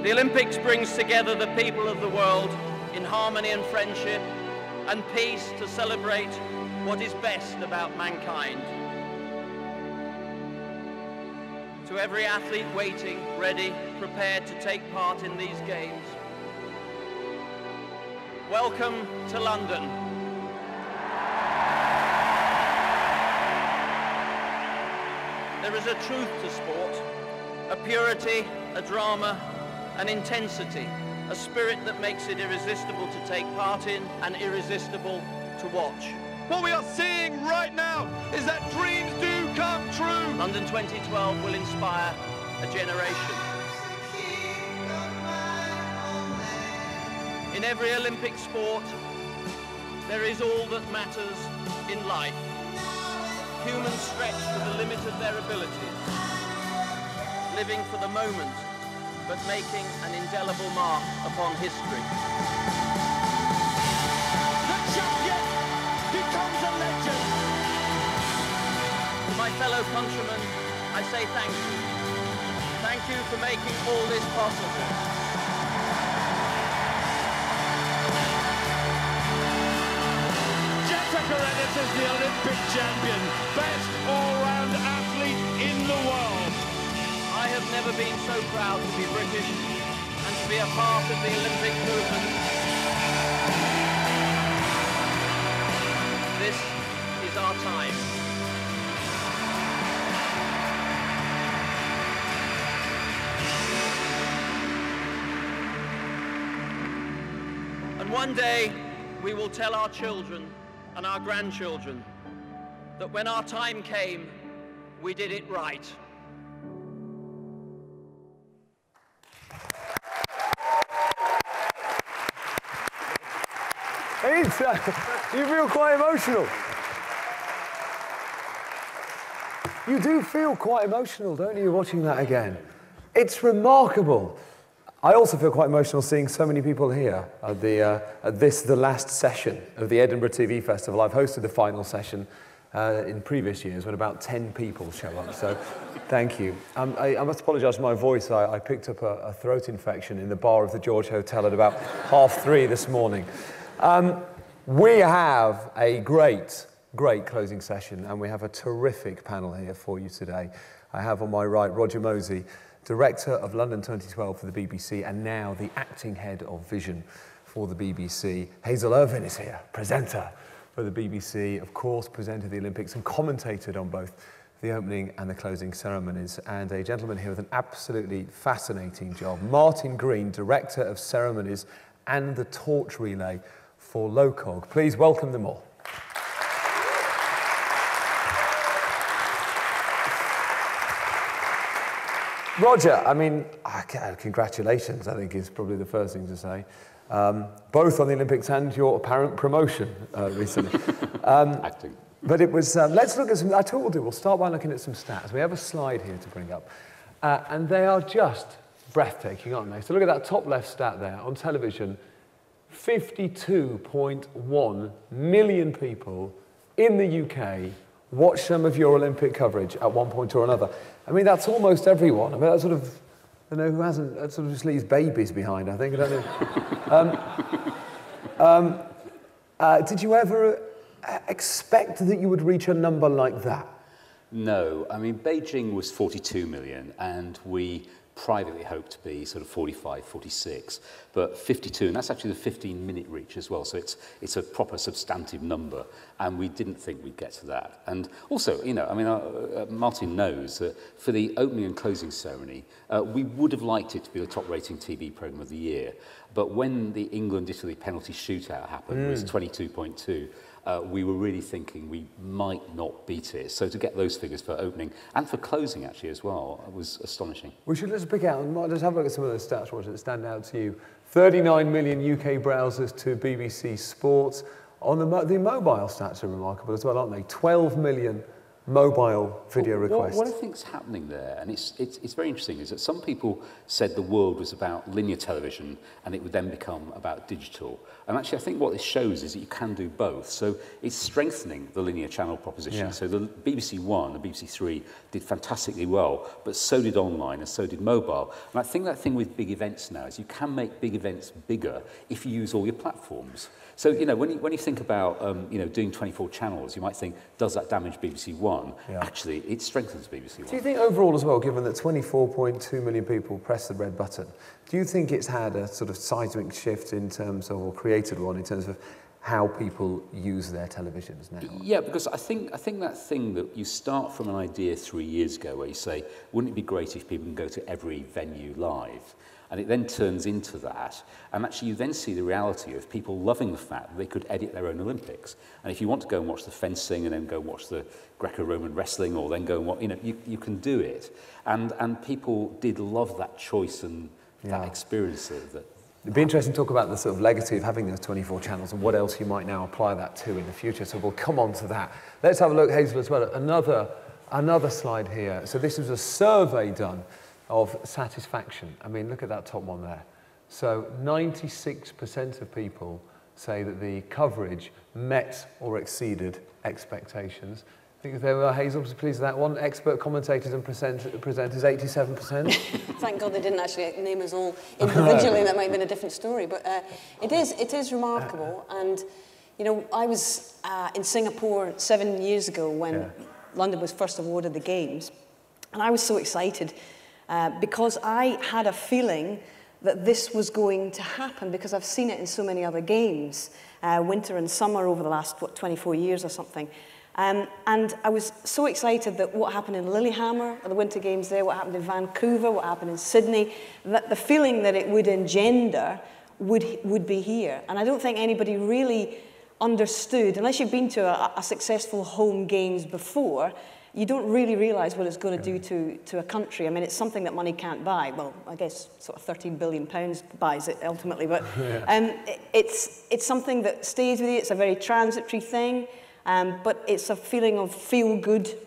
The Olympics brings together the people of the world in harmony and friendship and peace to celebrate what is best about mankind. To every athlete waiting, ready, prepared to take part in these games, welcome to London. There is a truth to sport, a purity, a drama, an intensity, a spirit that makes it irresistible to take part in and irresistible to watch. What we are seeing right now is that dreams do come true. London 2012 will inspire a generation. In every Olympic sport, there is all that matters in life. Humans stretch to the limit of their abilities, living for the moment, but making an indelible mark upon history. The champion becomes a legend. To my fellow countrymen, I say thank you. Thank you for making all this possible. Edinburgh is the Olympic champion, best all-round athlete in the world. I have never been so proud to be British and to be a part of the Olympic movement. This is our time. And one day we will tell our children and our grandchildren that when our time came, we did it right. You feel quite emotional. You do feel quite emotional, don't you, watching that again? It's remarkable. I also feel quite emotional seeing so many people here at the last session of the Edinburgh TV Festival. I've hosted the final session in previous years when about 10 people show up, so thank you. I must apologise for my voice. I picked up a throat infection in the bar of the George Hotel at about 3:30 this morning. We have a great closing session, and we have a terrific panel here for you today. I have on my right Roger Mosey, Director of London 2012 for the BBC, and now the Acting Head of Vision for the BBC. Hazel Irvine is here, presenter for the BBC, of course, presented the Olympics and commentated on both the opening and the closing ceremonies. And a gentleman here with an absolutely fascinating job, Martin Green, Director of Ceremonies and the Torch Relay for LOCOG. Please welcome them all. Roger, I mean, congratulations, I think is probably the first thing to say. Both on the Olympics and your apparent promotion recently. Acting. But it was, let's look at some, I told you, we'll start by looking at some stats. We have a slide here to bring up. And they are just breathtaking, aren't they? So look at that top left stat there. On television, 52.1 million people in the UK watch some of your Olympic coverage at one point or another. I mean, that's almost everyone. I mean, that sort of, I don't know who hasn't, that sort of just leaves babies behind, I think. I don't know. Did you ever expect that you would reach a number like that? No. I mean, Beijing was 42 million, and we privately hoped to be sort of 45, 46, but 52, and that's actually the 15-minute reach as well, so it's a proper substantive number, and we didn't think we'd get to that. And also, you know, I mean, Martin knows that for the opening and closing ceremony, we would have liked it to be the top-rating TV programme of the year, but when the England-Italy penalty shootout happened, it was 22.2, we were really thinking we might not beat it. So to get those figures for opening and for closing actually as well was astonishing. We should let's pick out, let's have a look at some of those stats, Roger, that stand out to you. 39 million UK browsers to BBC Sports. On the mobile stats are remarkable as well, aren't they? 12 million mobile video requests. What I think is happening there, and it's very interesting, is that some people said the world was about linear television and it would then become about digital. And actually, I think what this shows is that you can do both. So it's strengthening the linear channel proposition. Yeah. So the BBC One and BBC Three did fantastically well, but so did online and so did mobile. And I think that thing with big events now is you can make big events bigger if you use all your platforms. So, you know, when you think about, you know, doing 24 channels, you might think, does that damage BBC One? Yeah. Actually, it strengthens BBC One. Do you think overall as well, given that 24.2 million people pressed the red button, do you think it's had a sort of seismic shift in terms of, or created one in terms of how people use their televisions now? Yeah, because I think that thing that you start from an idea 3 years ago where you say, wouldn't it be great if people can go to every venue live? And it then turns into that. And actually you then see the reality of people loving the fact that they could edit their own Olympics. And if you want to go and watch the fencing and then go watch the Greco-Roman wrestling or then go and watch, you know, you can do it. And people did love that choice and that experience of that. It'd be interesting to talk about the sort of legacy of having those 24 channels and what else you might now apply that to in the future. So we'll come on to that. Let's have a look, Hazel, as well, at another slide here. So this was a survey done of satisfaction. I mean, look at that top one there. So 96% of people say that the coverage met or exceeded expectations. I think there were, Hazel was pleased with that one. Expert commentators and presenters, 87%. Thank God they didn't actually name us all individually. That might have been a different story. But it is remarkable. And, you know, I was in Singapore 7 years ago when London was first awarded the Games. And I was so excited because I had a feeling that this was going to happen because I've seen it in so many other games, winter and summer over the last, 24 years or something. And I was so excited that what happened in Lillehammer, at the Winter Games there, what happened in Vancouver, what happened in Sydney, that the feeling that it would engender would be here. And I don't think anybody really understood, unless you've been to a successful home games before, you don't really realise what it's going to do to a country. I mean, it's something that money can't buy. Well, I guess sort of £13 billion buys it ultimately, but it's something that stays with you. It's a very transitory thing, but it's a feeling of feel-good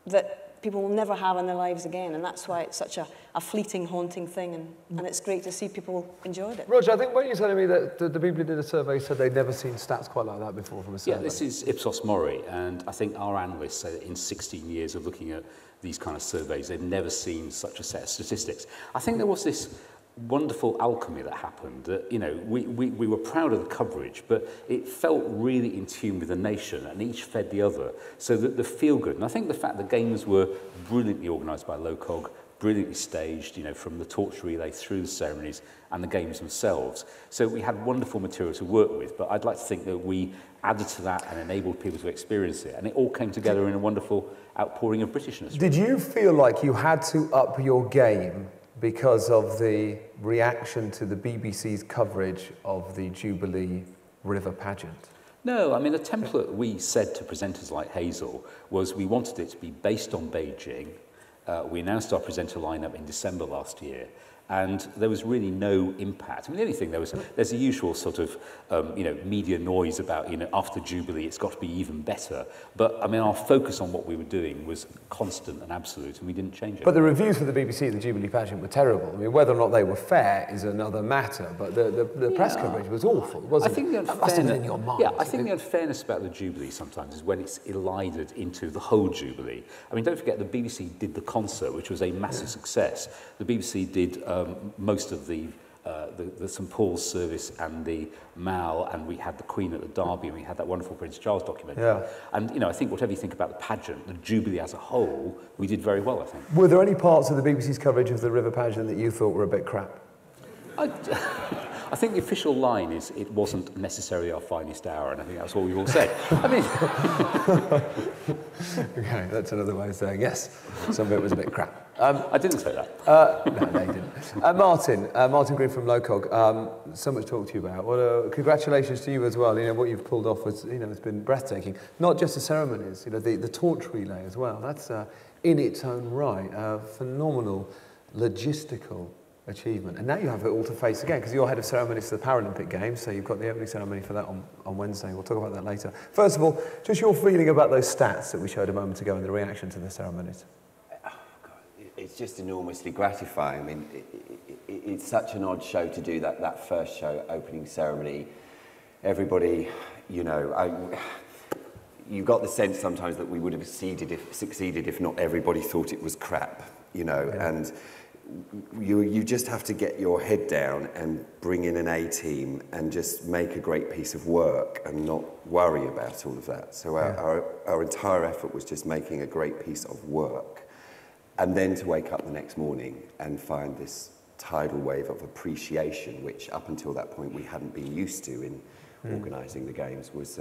that people will never have in their lives again, and that's why it's such a fleeting, haunting thing, and it's great to see people enjoyed it. Roger, I think when you telling me that the people who did a survey said they'd never seen stats quite like that before from a survey. Yeah, this is Ipsos Mori, and I think our analysts say that in 16 years of looking at these kind of surveys, they've never seen such a set of statistics. I think there was this wonderful alchemy that happened. That, you know, we were proud of the coverage, but it felt really in tune with the nation, and each fed the other, so that the feel good. And I think the fact the games were brilliantly organised by LOCOG, brilliantly staged, you know, from the torch relay through the ceremonies and the games themselves. So we had wonderful material to work with, but I'd like to think that we added to that and enabled people to experience it, and it all came together in a wonderful outpouring of Britishness. Did you feel like you had to up your game because of the reaction to the BBC's coverage of the Jubilee River pageant? No, I mean, the template we said to presenters like Hazel was we wanted it to be based on Beijing. We announced our presenter lineup in December last year, and there was really no impact. I mean, the only thing there's the usual sort of, you know, media noise about, you know, after Jubilee, it's got to be even better. But, I mean, our focus on what we were doing was constant and absolute, and we didn't change it. But the reviews for the BBC of the Jubilee pageant were terrible. I mean, whether or not they were fair is another matter, but the press coverage was awful, wasn't it? That must have been in your mind. Yeah, I think the unfairness about the Jubilee sometimes is when it's elided into the whole Jubilee. I mean, don't forget, the BBC did the concert, which was a massive success. The BBC did most of the St Paul's service and the Mall, and we had the Queen at the Derby, and we had that wonderful Prince Charles documentary. Yeah. And, you know, I think whatever you think about the pageant, the Jubilee as a whole, we did very well, I think. Were there any parts of the BBC's coverage of the River pageant that you thought were a bit crap? I think the official line is it wasn't necessarily our finest hour, and I think that's what we've all said. I mean... Okay, that's another way of saying yes. Some of it was a bit crap. I didn't say that. No, you didn't. Martin Green from LOCOG, so much to talk to you about. Well, congratulations to you as well. You know, what you've pulled off was, you know, it's been breathtaking. Not just the ceremonies, you know, the torch relay as well. That's in its own right a phenomenal logistical achievement. And now you have it all to face again, because you're head of ceremonies for the Paralympic Games, so you've got the opening ceremony for that on Wednesday. We'll talk about that later. First of all, just your feeling about those stats that we showed a moment ago and the reaction to the ceremonies. Oh, God. It's just enormously gratifying. I mean, it's such an odd show to do, that first show, opening ceremony. Everybody, you know, you got the sense sometimes that we would have succeeded if not everybody thought it was crap, you know, and you just have to get your head down and bring in an A-team and just make a great piece of work and not worry about all of that. So our entire effort was just making a great piece of work, and then to wake up the next morning and find this tidal wave of appreciation, which up until that point we hadn't been used to in organising the games, was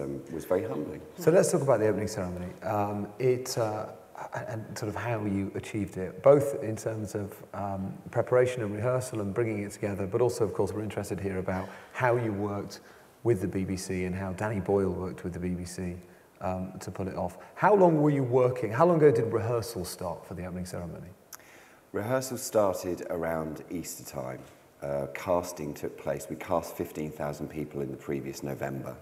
very humbling. So let's talk about the opening ceremony. And sort of how you achieved it, both in terms of preparation and rehearsal and bringing it together, but also, of course, we're interested here about how you worked with the BBC and how Danny Boyle worked with the BBC to pull it off. How long were you working? How long ago did rehearsal start for the opening ceremony? Rehearsal started around Easter time. Casting took place. We cast 15,000 people in the previous November.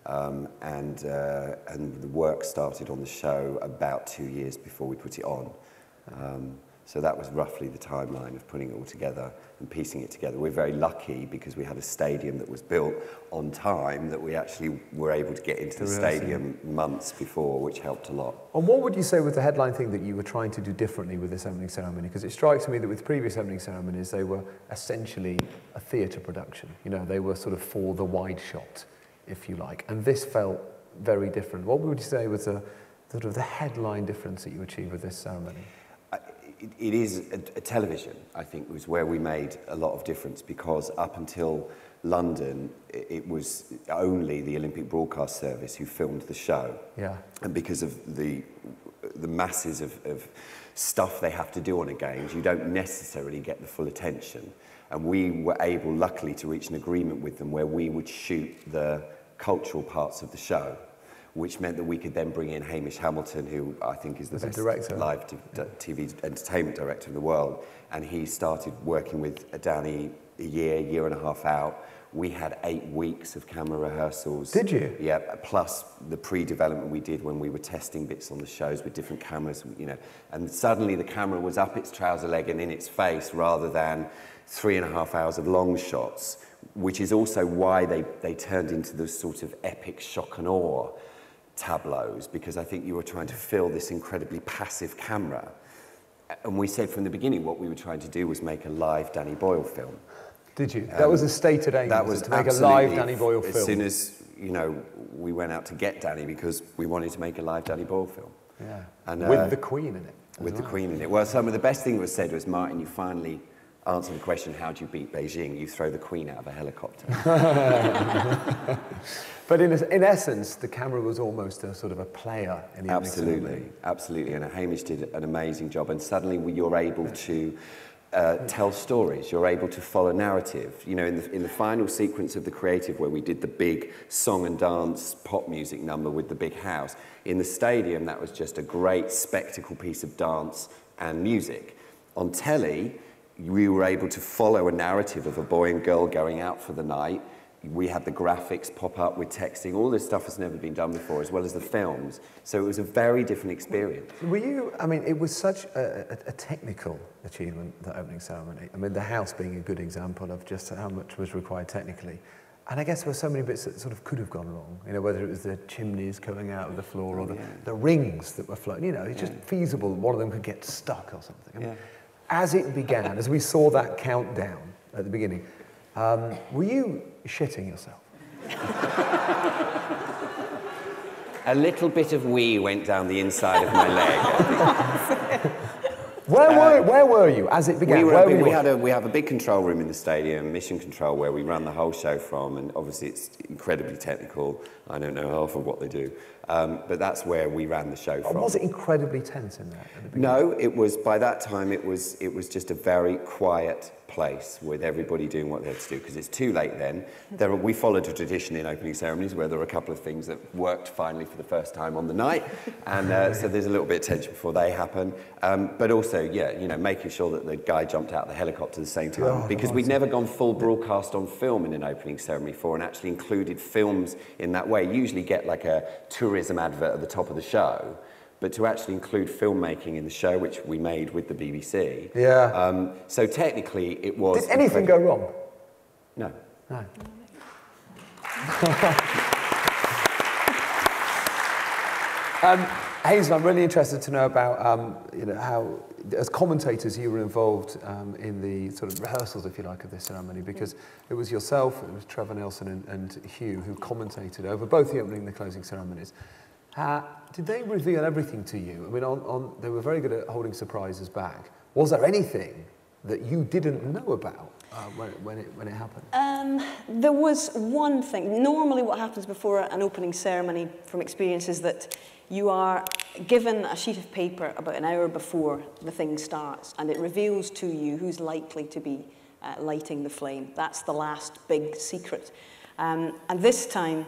And the work started on the show about 2 years before we put it on. So that was roughly the timeline of putting it all together and piecing it together. We're very lucky because we had a stadium that was built on time, that we actually were able to get into the stadium months before, which helped a lot. And what would you say was the headline thing that you were trying to do differently with this opening ceremony? Because it strikes me that with previous opening ceremonies, they were essentially a theatre production. You know, they were sort of for the wide shot, if you like, and this felt very different. What would you say was the sort of the headline difference that you achieved with this ceremony? It is a television, I think, was where we made a lot of difference, because up until London, it was only the Olympic Broadcast Service who filmed the show. Yeah. And because of the masses of stuff they have to do on a games, you don't necessarily get the full attention. And we were able, luckily, to reach an agreement with them where we would shoot the cultural parts of the show, which meant that we could then bring in Hamish Hamilton, who I think is the best live TV entertainment director in the world. And he started working with Danny a year and a half out. We had 8 weeks of camera rehearsals. Did you? Yeah, plus the pre-development we did when we were testing bits on the shows with different cameras, you know. And suddenly the camera was up its trouser leg and in its face rather than 3.5 hours of long shots, which is also why they turned into the sort of epic shock and awe tableaus, because I think you were trying to fill this incredibly passive camera. And we said from the beginning what we were trying to do was make a live Danny Boyle film. Did you? That was a stated aim, that was to make a live Danny Boyle film. As soon as, you know, we went out to get Danny, because we wanted to make a live Danny Boyle film. Yeah, and with the Queen in it. With the Queen in it. Well, some of the best thing that was said was, Martin, you finally answered the question, how do you beat Beijing? You throw the Queen out of a helicopter. But in essence, the camera was almost a sort of a player in the Absolutely. And Hamish did an amazing job. And suddenly you're able to tell stories. You're able to follow narrative. You know, in the final sequence of the creative, where we did the big song and dance pop music number with the big house, in the stadium, that was just a great spectacle piece of dance and music. On telly, we were able to follow a narrative of a boy and girl going out for the night. We had the graphics pop up with texting. All this stuff has never been done before, as well as the films. So it was a very different experience. Were you, I mean, it was such a technical achievement, the opening ceremony. I mean, the house being a good example of just how much was required technically. And I guess there were so many bits that sort of could have gone wrong. You know, whether it was the chimneys coming out of the floor or the rings that were floating. You know, it's just feasible one of them could get stuck or something. I mean, as it began, as we saw that countdown at the beginning, were you shitting yourself? A little bit of wee went down the inside of my leg, I think. Where were you as it began? We have a big control room in the stadium, Mission Control, where we run the whole show from, and obviously it's incredibly technical. I don't know half of what they do, but that's where we ran the show from. Was it incredibly tense in there at the beginning? No, it was, by that time it was just a very quiet, place with everybody doing what they had to do, because it's too late then. We followed a tradition in opening ceremonies where there were a couple of things that worked finally for the first time on the night, and so there's a little bit of tension before they happen. But also, yeah, you know, making sure that the guy jumped out of the helicopter at the same time, because we'd never gone full broadcast on film in an opening ceremony before and actually included films in that way. You usually get like a tourism advert at the top of the show, but to actually include filmmaking in the show, which we made with the BBC. Yeah. So technically it was... Did anything go wrong? No. No. Hazel, I'm really interested to know about you know, how, as commentators, you were involved in the sort of rehearsals, if you like, of this ceremony, because it was yourself, it was Trevor Nelson and Hugh who commentated over both the opening and the closing ceremonies. Did they reveal everything to you? I mean, they were very good at holding surprises back. Was there anything that you didn't know about when it happened? There was one thing. Normally what happens before an opening ceremony from experience is that you are given a sheet of paper about an hour before the thing starts, and it reveals to you who's likely to be lighting the flame. That's the last big secret. And this time,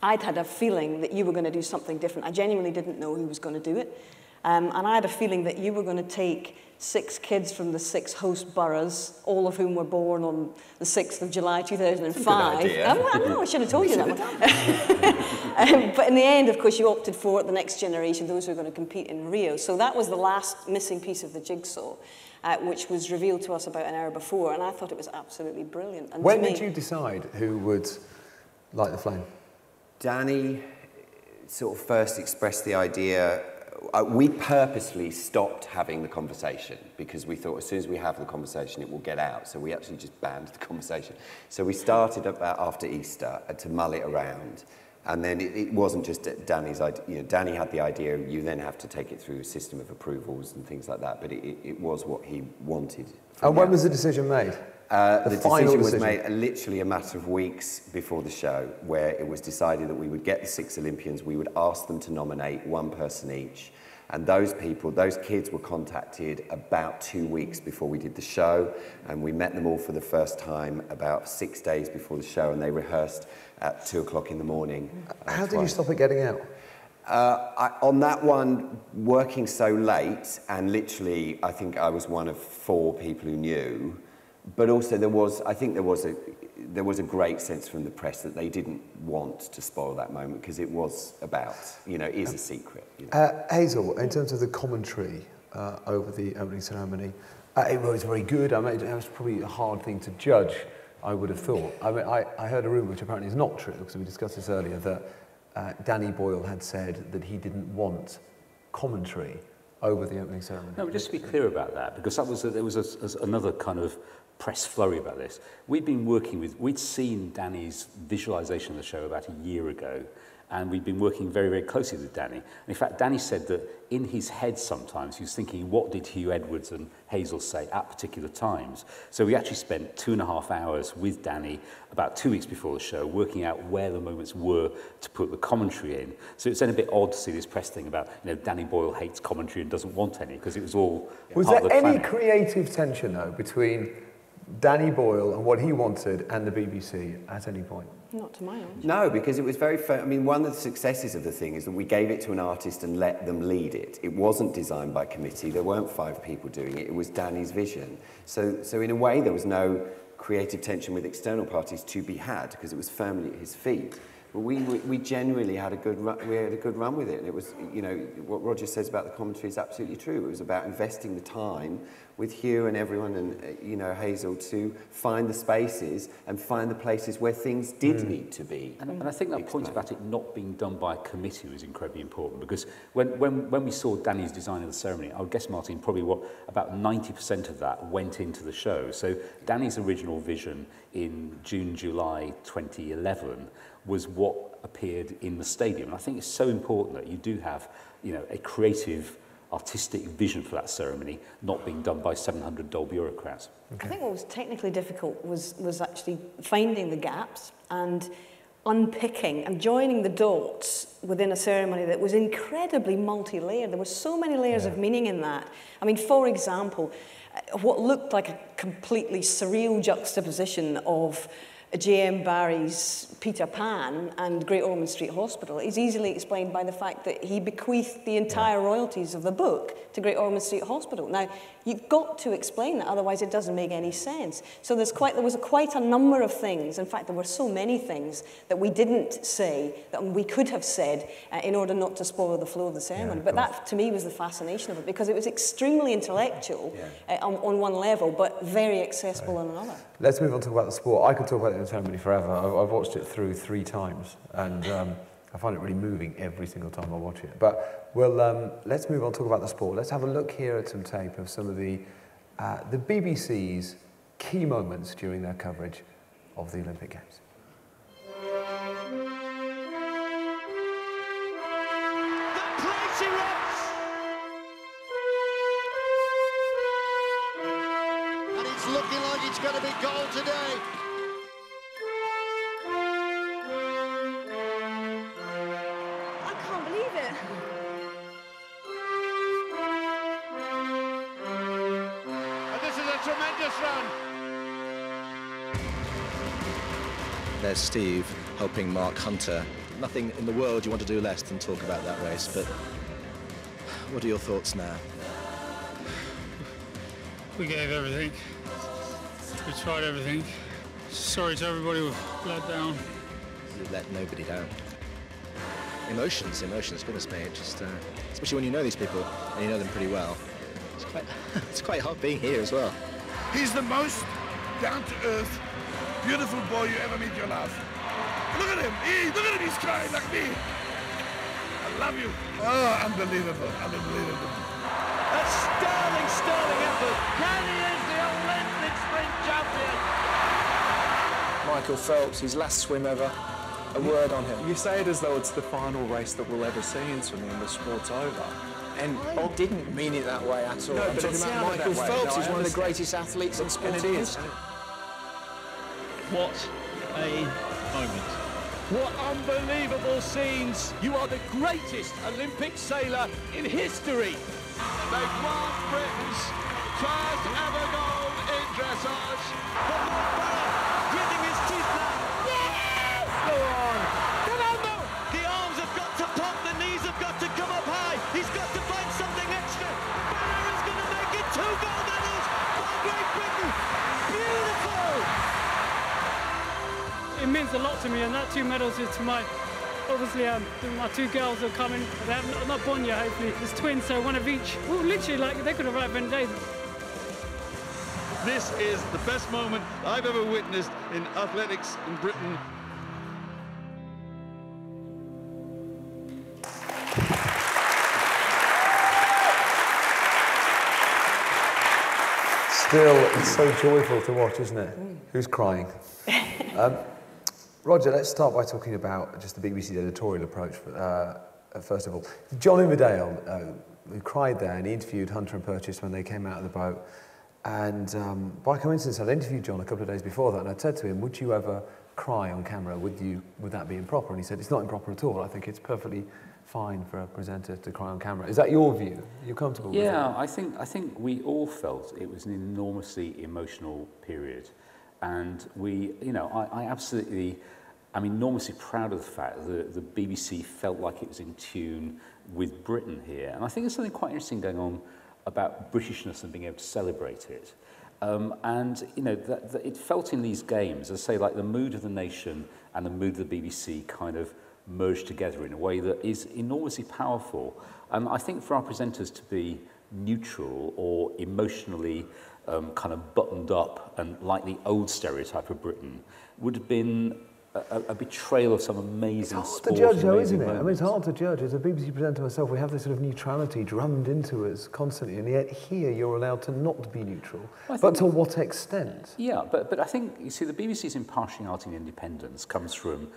I'd had a feeling that you were going to do something different. I genuinely didn't know who was going to do it. And I had a feeling that you were going to take 6 kids from the 6 host boroughs, all of whom were born on the 6th of July 2005. I know, I should have told you that one. But in the end, of course, you opted for the next generation, those who are going to compete in Rio. So that was the last missing piece of the jigsaw, which was revealed to us about an hour before. And I thought it was absolutely brilliant. And when did you decide who would light the flame? Danny sort of first expressed the idea. We purposely stopped having the conversation because we thought as soon as we have the conversation, it will get out. So we actually just banned the conversation. So we started about after Easter to mull it around. And then it wasn't just Danny's idea. You know, Danny had the idea, you then have to take it through a system of approvals and things like that. But it was what he wanted. And when was the decision made? The decision was made literally a matter of weeks before the show, where it was decided that we would get the 6 Olympians, we would ask them to nominate one person each, and those kids were contacted about 2 weeks before we did the show, and we met them all for the first time about 6 days before the show, and they rehearsed at 2 o'clock in the morning. How did you stop it getting out? On that one, working so late, and literally I think I was one of 4 people who knew. But also there was a great sense from the press that they didn't want to spoil that moment because it was about, you know, it is a secret. You know. Hazel, in terms of the commentary over the opening ceremony, it was very good. I mean, it was probably a hard thing to judge, I would have thought. I mean, I heard a rumour, which apparently is not true, because we discussed this earlier, that Danny Boyle had said that he didn't want commentary over the opening ceremony. No, just to be clear about that, because there was another kind of press flurry about this. We'd seen Danny's visualization of the show about a year ago, and we'd been working very, very closely with Danny. And in fact, Danny said that in his head sometimes he was thinking, what did Hugh Edwards and Hazel say at particular times? So we actually spent 2.5 hours with Danny about 2 weeks before the show, working out where the moments were to put the commentary in. So it's then a bit odd to see this press thing about, you know, Danny Boyle hates commentary and doesn't want any, because it was all Was part there of the any planning. creative tension, though, between Danny Boyle and what he wanted and the BBC at any point? Not to my knowledge. No, because it was very fair. I mean, one of the successes of the thing is that we gave it to an artist and let them lead it. It wasn't designed by committee. There weren't 5 people doing it. It was Danny's vision. So in a way, there was no creative tension with external parties to be had because it was firmly at his feet. But we genuinely had a good run with it. And it was, you know, what Roger says about the commentary is absolutely true. It was about investing the time with Hugh and everyone and, you know, Hazel to find the spaces and find the places where things did need to be. And I think that point about it not being done by a committee was incredibly important, because when we saw Danny's design of the ceremony, I would guess, Martin, probably about 90% of that went into the show. So Danny's original vision in June, July 2011 was what appeared in the stadium. And I think it's so important that you do have, you know, a creative, artistic vision for that ceremony, not being done by 700 dull bureaucrats. Okay. I think what was technically difficult was actually finding the gaps and unpicking and joining the dots within a ceremony that was incredibly multi-layered. There were so many layers of meaning in that. I mean, for example, what looked like a completely surreal juxtaposition of J.M. Barrie's Peter Pan and Great Ormond Street Hospital is easily explained by the fact that he bequeathed the entire royalties of the book to Great Ormond Street Hospital. Now, you've got to explain that, otherwise it doesn't make any sense. So there was quite a number of things, in fact there were so many things that we didn't say, that we could have said in order not to spoil the flow of the ceremony. But that, to me, was the fascination of it, because it was extremely intellectual on one level, but very accessible on another. Let's move on to talk about the sport. I could talk about the ceremony forever. I've watched it through 3 times, and I find it really moving every single time I watch it. But let's move on to talk about the sport. Let's have a look here at some tape of some of the BBC's key moments during their coverage of the Olympic Games. The place erupts! And it's looking like it's going to be goal today. I can't believe it. And this is a tremendous run. There's Steve helping Mark Hunter. Nothing in the world you want to do less than talk about that race, but what are your thoughts now? We gave everything. We tried everything. Sorry to everybody who let down. You let nobody down. Emotions, goodness me, it just, especially when you know these people and you know them pretty well. It's quite hard being here as well. He's the most down-to-earth, beautiful boy you ever meet in your life. Look at him, look at him, he's crying like me. I love you. Oh, unbelievable, unbelievable. A sterling effort. And he is the Olympic sprint champion. Michael Phelps, his last swim ever. A word on him. You say it as though it's the final race that we'll ever see in swimming and the sport's over. And I didn't mean it that way at all. No, I'm but talking it about Michael sounded that way. Phelps. No, He's I one of the understand. greatest athletes in And sporting it is. history. What a moment. What unbelievable scenes. You are the greatest Olympic sailor in history. They grant Britain's first ever gold in dressage. But Mark Barrett gritting his teeth now. Yes! Go on! Come on, Mo! The arms have got to pump, the knees have got to come up high. He's got to find something extra. Barrett is going to make it 2 gold medals for Great Britain. Beautiful! It means a lot to me, and that 2 medals is to my, obviously, my 2 girls are coming. They have not born yet, hopefully. There's twins, so one of each. Well, literally, like, they could have arrived in days. This is the best moment I've ever witnessed in athletics in Britain. Still, it's so joyful to watch, isn't it? Who's crying? Roger, let's start by talking about just the BBC's editorial approach, first of all. John Inverdale, who cried there, and he interviewed Hunter and Purchase when they came out of the boat. And by coincidence, I'd interviewed John a couple of days before that, and I said to him, would you ever cry on camera? Would that be improper? And he said, it's not improper at all. I think it's perfectly fine for a presenter to cry on camera. Is that your view? You're comfortable with that? Yeah, I think we all felt it was an enormously emotional period. And I absolutely, I'm enormously proud of the fact that the BBC felt like it was in tune with Britain here. And I think there's something quite interesting going on about Britishness and being able to celebrate it. That it felt in these games, as I say, like the mood of the nation and the mood of the BBC kind of merged together in a way that is enormously powerful. And I think for our presenters to be neutral or emotionally kind of buttoned up and like the old stereotype of Britain would have been a betrayal of some amazing sport. It's hard to judge, though, isn't it? Moments. I mean, it's hard to judge. As a BBC presenter myself, we have this sort of neutrality drummed into us constantly, and yet here you're allowed to not be neutral. But to what extent? Yeah, but I think, you see, the BBC's impartiality and independence comes from,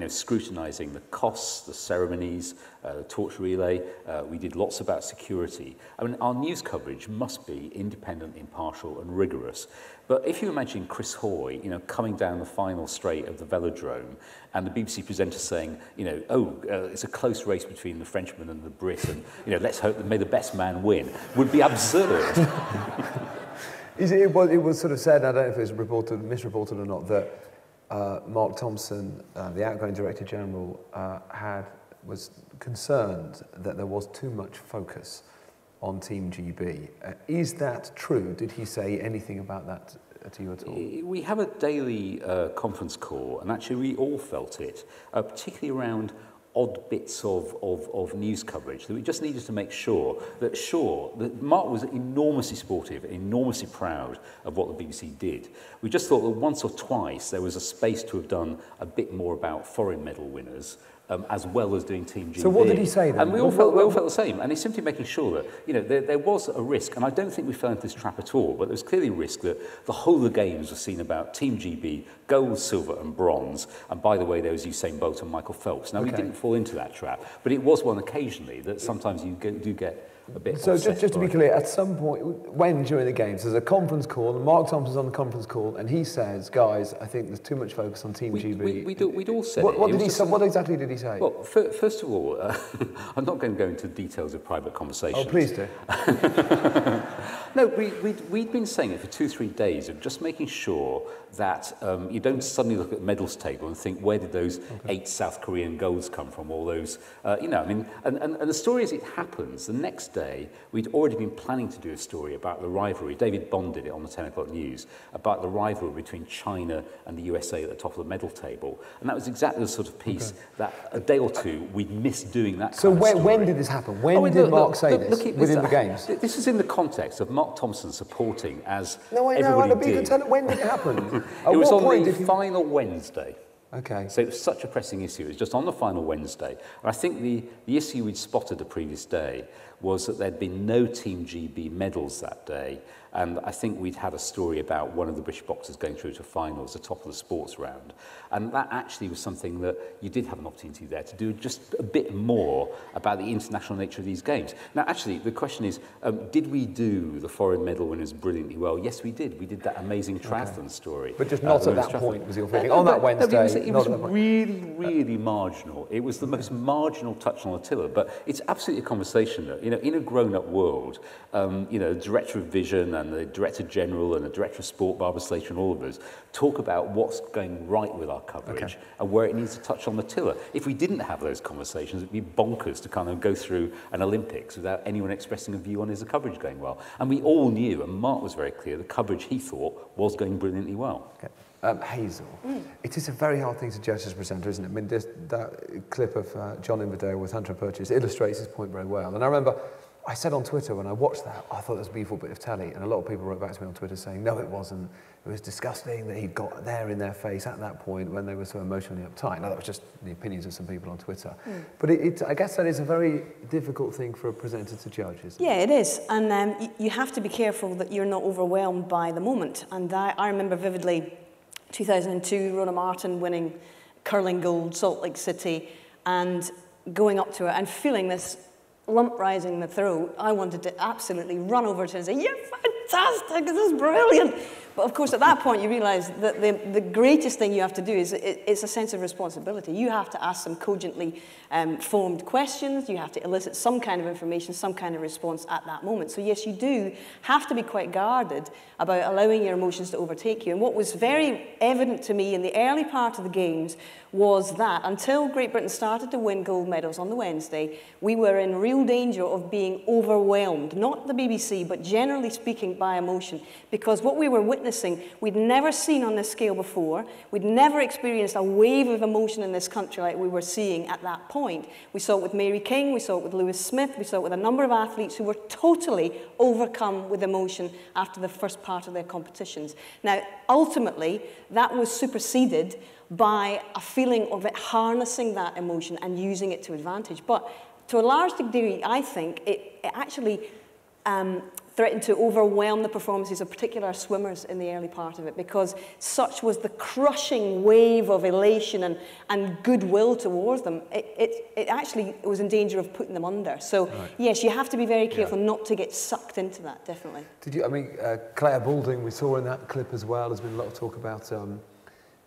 scrutinising the costs, the ceremonies, the torch relay. We did lots about security. I mean, our news coverage must be independent, impartial and rigorous. But if you imagine Chris Hoy, coming down the final straight of the velodrome and the BBC presenter saying, it's a close race between the Frenchman and the Brit and, let's hope that may the best man win, would be absurd. It was sort of said, I don't know if it was misreported or not, that Mark Thompson, the outgoing Director General, was concerned that there was too much focus on Team GB. Is that true? Did he say anything about that to you at all? We have a daily conference call, and actually we all felt it, particularly around odd bits of news coverage, that we just needed to make sure that Mark was enormously supportive, enormously proud of what the BBC did. We just thought that once or twice there was a space to have done a bit more about foreign medal winners, as well as doing Team GB. So what did he say then? And we all felt the same. And he's simply making sure that, there was a risk, and I don't think we fell into this trap at all, but there was clearly a risk that the whole of the games were seen about Team GB, gold, silver and bronze. And by the way, there was Usain Bolt and Michael Phelps. Now, we didn't fall into that trap, but it was one occasionally that sometimes you do get a bit. So just to be clear, at some point, when during the games, there's a conference call, and Mark Thompson's on the conference call, and he says, "Guys, I think there's too much focus on Team GB." We'd all said what did he say? What exactly did he say? Well, first of all, I'm not going to go into details of private conversations. Oh, please do. No, we'd been saying it for 2-3 days of just making sure that you don't suddenly look at the medals table and think, where did those 8 South Korean golds come from? All those, and the story as it happens, the next day, we'd already been planning to do a story about the rivalry. David Bond did it on the 10 o'clock news, about the rivalry between China and the USA at the top of the medal table. And that was exactly the sort of piece that a day or two we'd missed doing that So kind of story. when did this happen? When did Mark say this? Within the games? This is in the context of Mark Thompson supporting, as No, I know, everybody but you can did. tell it. When did it happen? It was on the final Wednesday. Okay. So it was such a pressing issue. It was just on the final Wednesday. And I think the issue we'd spotted the previous day was that there'd been no Team GB medals that day. And I think we'd had a story about one of the British boxers going through to finals, the top of the sports round. And that actually was something that you did have an opportunity there to do just a bit more about the international nature of these games. Now, actually, the question is, did we do the foreign medal winners brilliantly well? Yes, we did. We did that amazing triathlon story. But just not at that point, was your feeling? On that Wednesday, it was really, really marginal. It was the most marginal touch on the tiller. But it's absolutely a conversation that, in a grown-up world, the Director of Vision and the Director General and the Director of Sport, Barbara Slater, and all of us talk about what's going right with our coverage and where it needs to touch on the tiller. If we didn't have those conversations, it'd be bonkers to kind of go through an Olympics without anyone expressing a view on is the coverage going well. And we all knew, and Mark was very clear, the coverage he thought was going brilliantly well. Okay. Hazel, it is a very hard thing to judge as a presenter, isn't it? I mean, that clip of John Inverdale with Hunter Purchase illustrates his point very well. And I remember I said on Twitter when I watched that, I thought it was a beautiful bit of telly, and a lot of people wrote back to me on Twitter saying, no, it wasn't. It was disgusting that he'd got there in their face at that point when they were so emotionally uptight. Now, that was just the opinions of some people on Twitter. But I guess that is a very difficult thing for a presenter to judge, isn't it? Yeah, it is. And you have to be careful that you're not overwhelmed by the moment. And I remember vividly 2002, Rona Martin winning curling gold, Salt Lake City, and going up to her and feeling this lump rising in the throat. I wanted to absolutely run over to her and say, "You're fantastic, this is brilliant." But of course, at that point, you realise that the greatest thing you have to do is it's a sense of responsibility. You have to ask some cogently formed questions. You have to elicit some kind of information, some kind of response at that moment. So yes, you do have to be quite guarded about allowing your emotions to overtake you. And what was very evident to me in the early part of the games was that until Great Britain started to win gold medals on the Wednesday, we were in real danger of being overwhelmed, not the BBC, but generally speaking by emotion, because what we were witnessing, we'd never seen on this scale before. We'd never experienced a wave of emotion in this country like we were seeing at that point. We saw it with Mary King, we saw it with Lewis Smith, we saw it with a number of athletes who were totally overcome with emotion after the first part of their competitions. Now, ultimately, that was superseded by a feeling of it harnessing that emotion and using it to advantage. But to a large degree, I think it actually threatened to overwhelm the performances of particular swimmers in the early part of it, because such was the crushing wave of elation and goodwill towards them. It actually was in danger of putting them under. So yes, you have to be very careful not to get sucked into that, definitely. Claire Balding, we saw in that clip as well. There's been a lot of talk about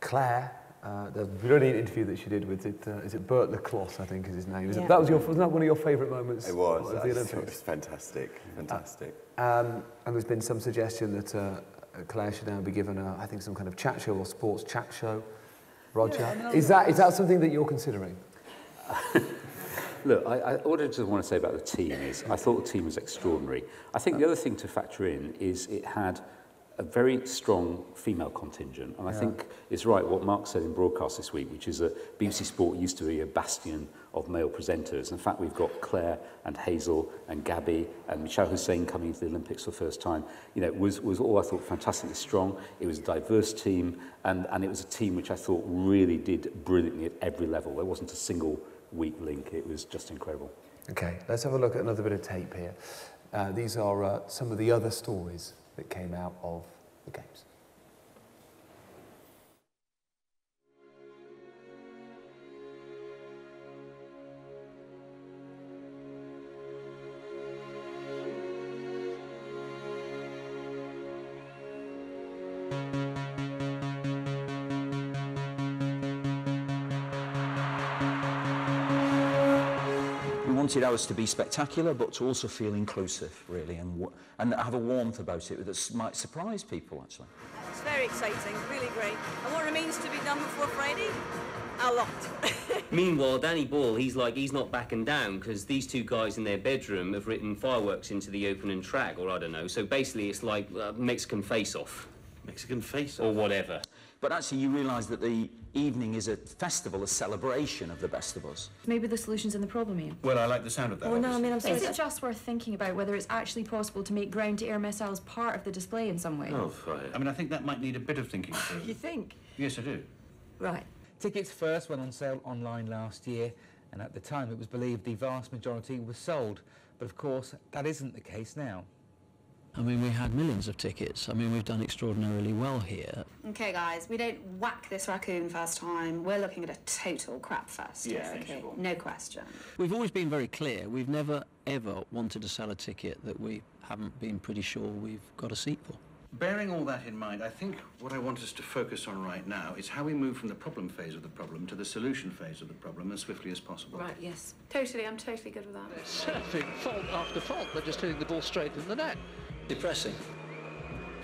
Claire The brilliant interview that she did with is it Bert Lacrosse, I think is his name. Yeah. Wasn't that one of your favourite moments? It was. Of the Olympics? It was fantastic, fantastic. And there's been some suggestion that Claire should now be given I think some kind of chat show or sports chat show. Roger, Yeah, is that something that you're considering? Look, what I just want to say about the team is I thought the team was extraordinary. I think the other thing to factor in is it had a very strong female contingent. And I think it's right what Mark said in broadcast this week, which is that BBC Sport used to be a bastion of male presenters. In fact, we've got Claire and Hazel and Gabby and Michelle Hussein coming into the Olympics for the first time. You know, it was all, I thought, fantastically strong. It was a diverse team, and it was a team which I thought really did brilliantly at every level. There wasn't a single weak link. It was just incredible. Okay, let's have a look at another bit of tape here. These are some of the other stories that came out of the Games. Wanted ours to be spectacular, but to also feel inclusive, really, and have a warmth about it that might surprise people, actually. It's very exciting, really great. And what remains to be done before Friday? A lot. Meanwhile, Danny Ball, he's not backing down because these two guys in their bedroom have written fireworks into the opening track, or I don't know. So basically, it's like Mexican face-off. Mexican face-off? Or whatever. But actually, you realise that the evening is a festival, a celebration of the best of us. Maybe the solution's in the problem, Ian. Well, I like the sound of that. Oh, no, I mean, is it just worth thinking about whether it's actually possible to make ground-to-air missiles part of the display in some way? Oh, fine. I mean, I think that might need a bit of thinking through. You think? Yes, I do. Right. Tickets first went on sale online last year, and at the time it was believed the vast majority were sold. But of course, that isn't the case now. I mean, we had millions of tickets. I mean, we've done extraordinarily well here. Okay, guys, we don't whack this raccoon first time. We're looking at a total crap fest here, okay? No question. We've always been very clear. We've never, ever wanted to sell a ticket that we haven't been pretty sure we've got a seat for. Bearing all that in mind, I think what I want us to focus on right now is how we move from the problem phase of the problem to the solution phase of the problem as swiftly as possible. Right, yes. Totally, I'm totally good with that. Surfing fault after fault, but just hitting the ball straight in the net. Depressing.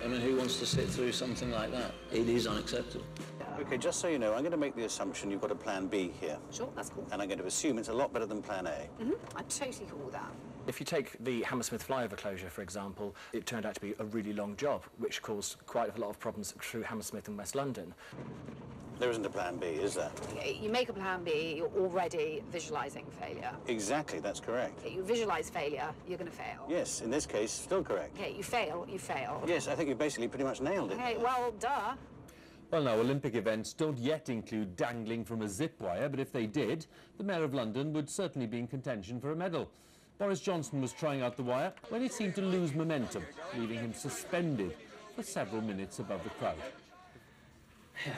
I mean, who wants to sit through something like that? It is unacceptable. OK, just so you know, I'm going to make the assumption you've got a plan B here. Sure, that's cool. And I'm going to assume it's a lot better than plan A. I'm totally cool with that. If you take the Hammersmith flyover closure, for example, it turned out to be a really long job, which caused quite a lot of problems through Hammersmith and West London. There isn't a plan B, is there? You make a plan B, you're already visualising failure. Exactly, that's correct. Okay, you visualise failure, you're going to fail. Yes, in this case, still correct. Okay, you fail, you fail. Yes, I think you basically pretty much nailed it. Okay, well, duh. Well, now, Olympic events don't yet include dangling from a zip wire, but if they did, the Mayor of London would certainly be in contention for a medal. Boris Johnson was trying out the wire when it seemed to lose momentum, leaving him suspended for several minutes above the crowd. Yeah.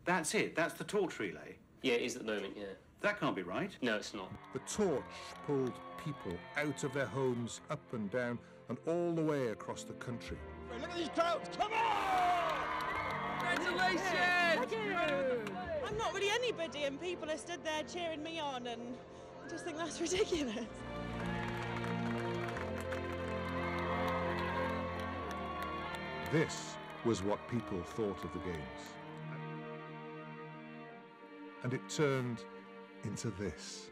That's it? That's the torch relay? Yeah, it is at the moment, yeah. That can't be right. No, it's not. The torch pulled people out of their homes, up and down, and all the way across the country. Look at these crowds! Come on! Congratulations! Thank you. I'm not really anybody, and people are stood there cheering me on, and I just think that's ridiculous. This was what people thought of the Games. And it turned into this.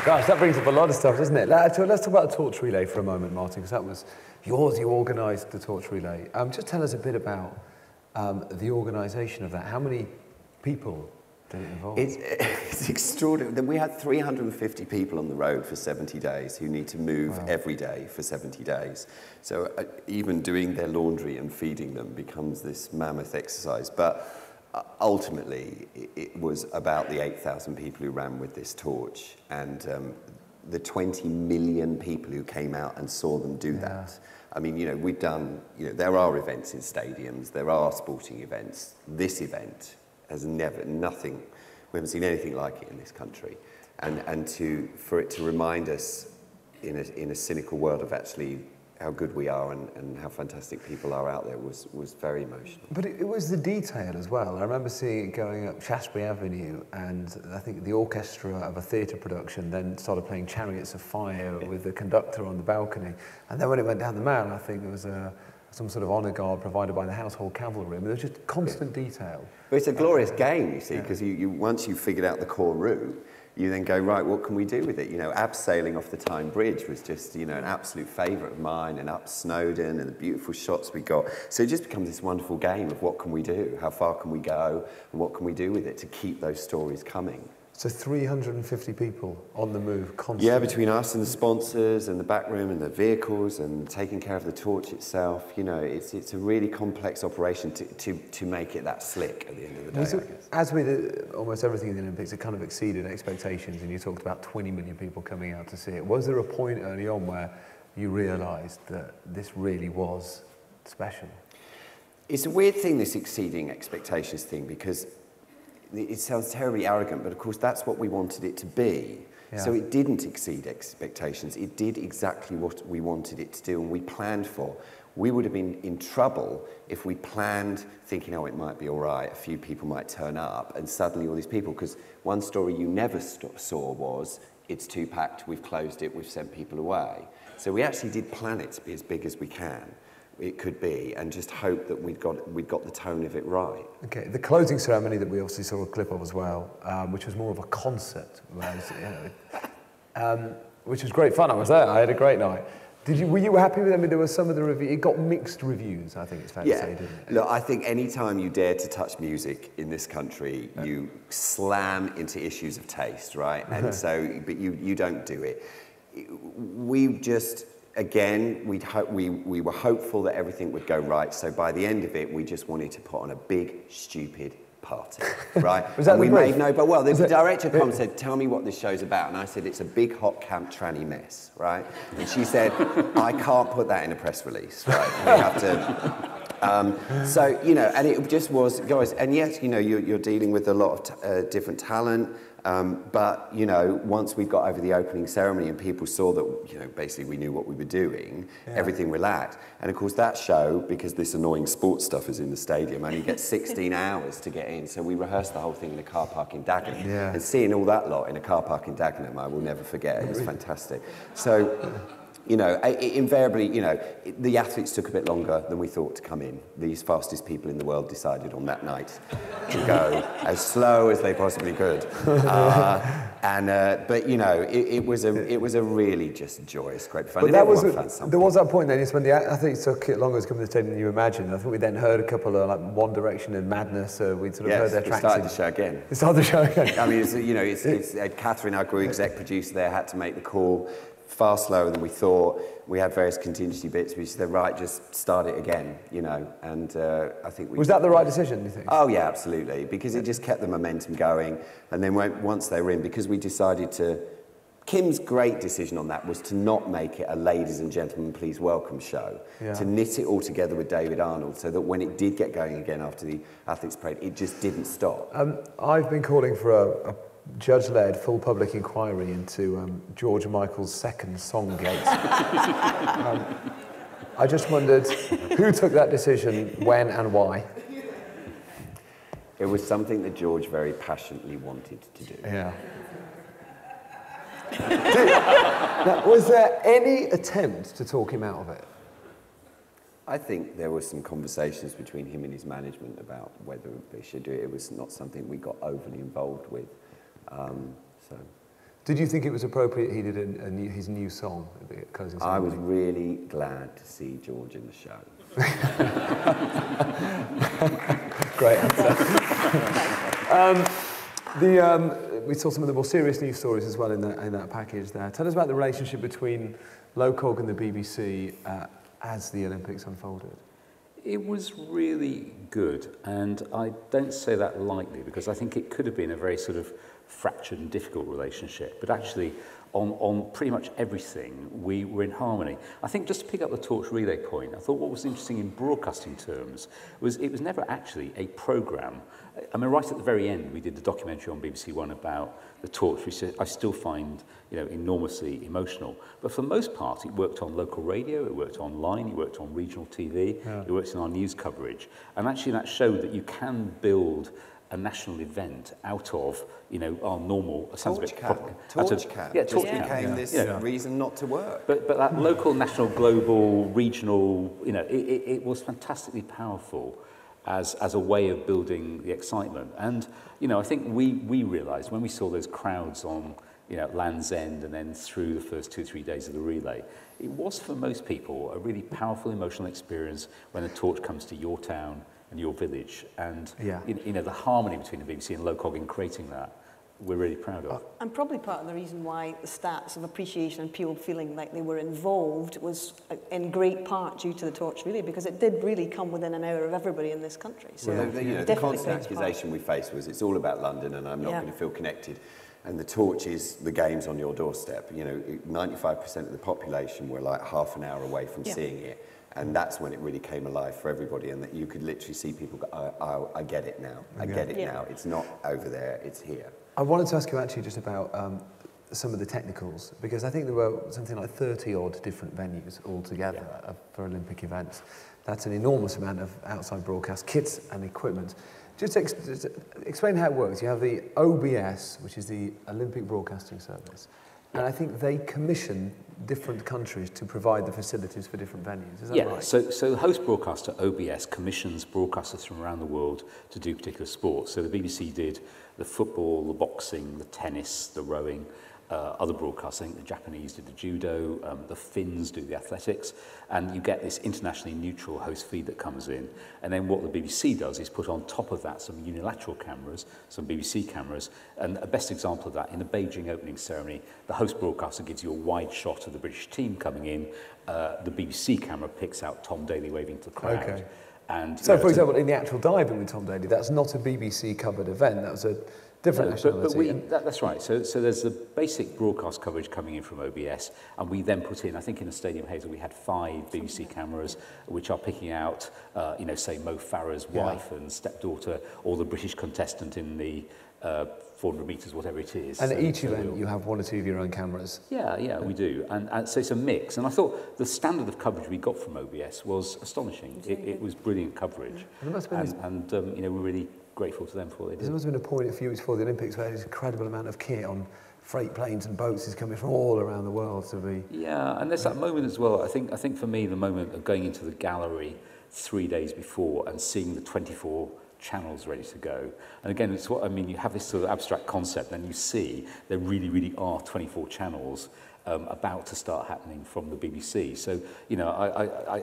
Gosh, that brings up a lot of stuff, doesn't it? Let's talk about the torch relay for a moment, Martin, because that was yours. You organised the torch relay. Just tell us a bit about the organisation of that. How many people did it involve? It's extraordinary. We had 350 people on the road for 70 days who need to move every day for 70 days. So even doing their laundry and feeding them becomes this mammoth exercise. But ultimately, it was about the 8,000 people who ran with this torch and the 20 million people who came out and saw them do that. I mean, we've done, there are events in stadiums, there are sporting events. This event has we haven't seen anything like it in this country. And for it to remind us in a cynical world of actually how good we are and how fantastic people are out there was very emotional. But it was the detail as well. I remember seeing it going up Shaftesbury Avenue, and I think the orchestra of a theatre production then started playing Chariots of Fire with the conductor on the balcony. And then when it went down the Mall, I think there was some sort of honour guard provided by the Household Cavalry. I mean, there was just constant detail. But it's a glorious game, you see, because once you've figured out the core route, you then go, right, what can we do with it? Abseiling off the Tyne Bridge was just, an absolute favourite of mine, and up Snowdon and the beautiful shots we got. So it just becomes this wonderful game of what can we do? How far can we go? And what can we do with it to keep those stories coming? So 350 people on the move constantly? Yeah, between us and the sponsors and the back room and the vehicles and taking care of the torch itself, it's a really complex operation to make it that slick at the end of the day, I guess. As with almost everything in the Olympics, it kind of exceeded expectations, and you talked about 20 million people coming out to see it. Was there a point early on where you realised that this really was special? It's a weird thing, this exceeding expectations thing, because it sounds terribly arrogant, but of course that's what we wanted it to be. Yeah. So it didn't exceed expectations. It did exactly what we wanted it to do and we planned for. We would have been in trouble if we planned thinking, it might be all right, a few people might turn up, and suddenly all these people, because one story you never saw was, it's too packed, we've closed it, we've sent people away. So we actually did plan it to be as big as we it could be, and just hope that we'd got the tone of it right. Okay, the closing ceremony that we obviously saw a clip of as well, which was more of a concert, which was great fun. I was there. I had a great night. Were you happy with it? I mean, there were some of the reviews. It got mixed reviews, I think it's fair to say, didn't it? Look, I think any time you dare to touch music in this country, you slam into issues of taste, right? And so, but you don't do it. We just. Again, we were hopeful that everything would go right, so by the end of it, we just wanted to put on a big, stupid party, right? Was that the director come and said, tell me what this show's about, and I said, it's a big hot camp tranny mess, right? And she said, I can't put that in a press release, right? We have to... so, and it just was, guys, and yes, you're dealing with a lot of different talent, but, once we got over the opening ceremony and people saw that, basically we knew what we were doing, everything relaxed. And of course that show, because this annoying sports stuff is in the stadium, only gets 16 hours to get in. So we rehearsed the whole thing in a car park in Dagenham. Yeah. And seeing all that lot in a car park in Dagenham, I will never forget. It was fantastic. So... invariably, the athletes took a bit longer than we thought to come in. These fastest people in the world decided on that night to go as slow as they possibly could. But it was a really just joyous, great fun. But there was that point then, when the athletes took it longer to come to the stadium than you imagined. I think we then heard a couple of One Direction and Madness. We'd sort of heard their tracks. Started the show again. It started the show again. I mean, it's Catherine, our group exec producer there, had to make the call. Far slower than we thought. We had various contingency bits. We said, right, just start it again, and I think was that the right decision, do you think? Oh, yeah, absolutely, because it just kept the momentum going. And then once they were in, because we decided to... Kim's great decision on that was to not make it a ladies and gentlemen, please welcome show, to knit it all together with David Arnold so that when it did get going again after the Athletes Parade, it just didn't stop. I've been calling for a judge-led full public inquiry into George Michael's second Songgate. I just wondered who took that decision, when and why? It was something that George very passionately wanted to do. Yeah. Now, was there any attempt to talk him out of it? I think there were some conversations between him and his management about whether they should do it. It was not something we got overly involved with. Did you think it was appropriate he did his new song at the closing ceremony? I was really glad to see George in the show. Great answer. We saw some of the more serious news stories as well in that package there. Tell us about the relationship between LOCOG and the BBC as the Olympics unfolded. It was really good, and I don't say that lightly because I think it could have been a very sort of fractured and difficult relationship, but actually on pretty much everything we were in harmony. I think just to pick up the torch relay point, I thought what was interesting in broadcasting terms was it was never actually a programme. I mean, right at the very end, we did the documentary on BBC One about the torch, which I still find, you know, enormously emotional. But for the most part, it worked on local radio, it worked online, it worked on regional TV, it worked in our news coverage. And actually that showed that you can build a national event out of, you know, our normal... Torch cam. Yeah, torch cam became this reason not to work. But that local, national, global, regional, you know, it was fantastically powerful as a way of building the excitement. And, you know, I think we realised when we saw those crowds on, you know, Land's End and then through the first 2 or 3 days of the relay, it was for most people a really powerful emotional experience when the torch comes to your town and your village, and you know, the harmony between the BBC and LOCOG in creating that, we're really proud of. And probably part of the reason why the stats of appreciation and people feeling like they were involved was in great part due to the torch relay, because it did really come within an hour of everybody in this country. So the constant accusation we faced was it's all about London and I'm not going to feel connected. And the torch is the games on your doorstep. You know, 95% of the population were like half an hour away from seeing it. And that's when it really came alive for everybody, and that you could literally see people go, I get it now. I get it now. It's not over there, it's here. I wanted to ask you actually just about some of the technicals, because I think there were something like 30-odd different venues altogether for Olympic events. That's an enormous amount of outside broadcast kits and equipment. Just explain how it works. You have the OBS, which is the Olympic Broadcasting Service, and I think they commission different countries to provide the facilities for different venues. Is that right? So the host broadcaster, OBS, commissions broadcasters from around the world to do particular sports. So the BBC did the football, the boxing, the tennis, the rowing. Other broadcasts, I think the Japanese did the judo, the Finns do the athletics, and you get this internationally neutral host feed that comes in. And then what the BBC does is put on top of that some unilateral cameras, some BBC cameras, and a best example of that, in the Beijing opening ceremony, the host broadcaster gives you a wide shot of the British team coming in, the BBC camera picks out Tom Daley waving to the crowd. Okay. And, so, for example, in the actual diving with Tom Daley, that's not a BBC-covered event, that was a different nationality. But that's right. So there's the basic broadcast coverage coming in from OBS, and we then put in, I think in the Stadium Hazel, we had 5 BBC cameras, which are picking out, you know, say Mo Farah's wife and stepdaughter, or the British contestant in the 400 metres, whatever it is. And at each event, you have 1 or 2 of your own cameras. Yeah, we do. And so it's a mix. And I thought the standard of coverage we got from OBS was astonishing. It was brilliant coverage. And you know, we're really grateful to them for what they did. There must have been a point a few weeks before the Olympics where this incredible amount of kit on freight planes and boats is coming from all around the world to be... Yeah, and there's that moment as well. I think for me, the moment of going into the gallery 3 days before and seeing the 24 channels ready to go. And again, it's what I mean, you have this sort of abstract concept, and you see there really are 24 channels about to start happening from the BBC. So, you know,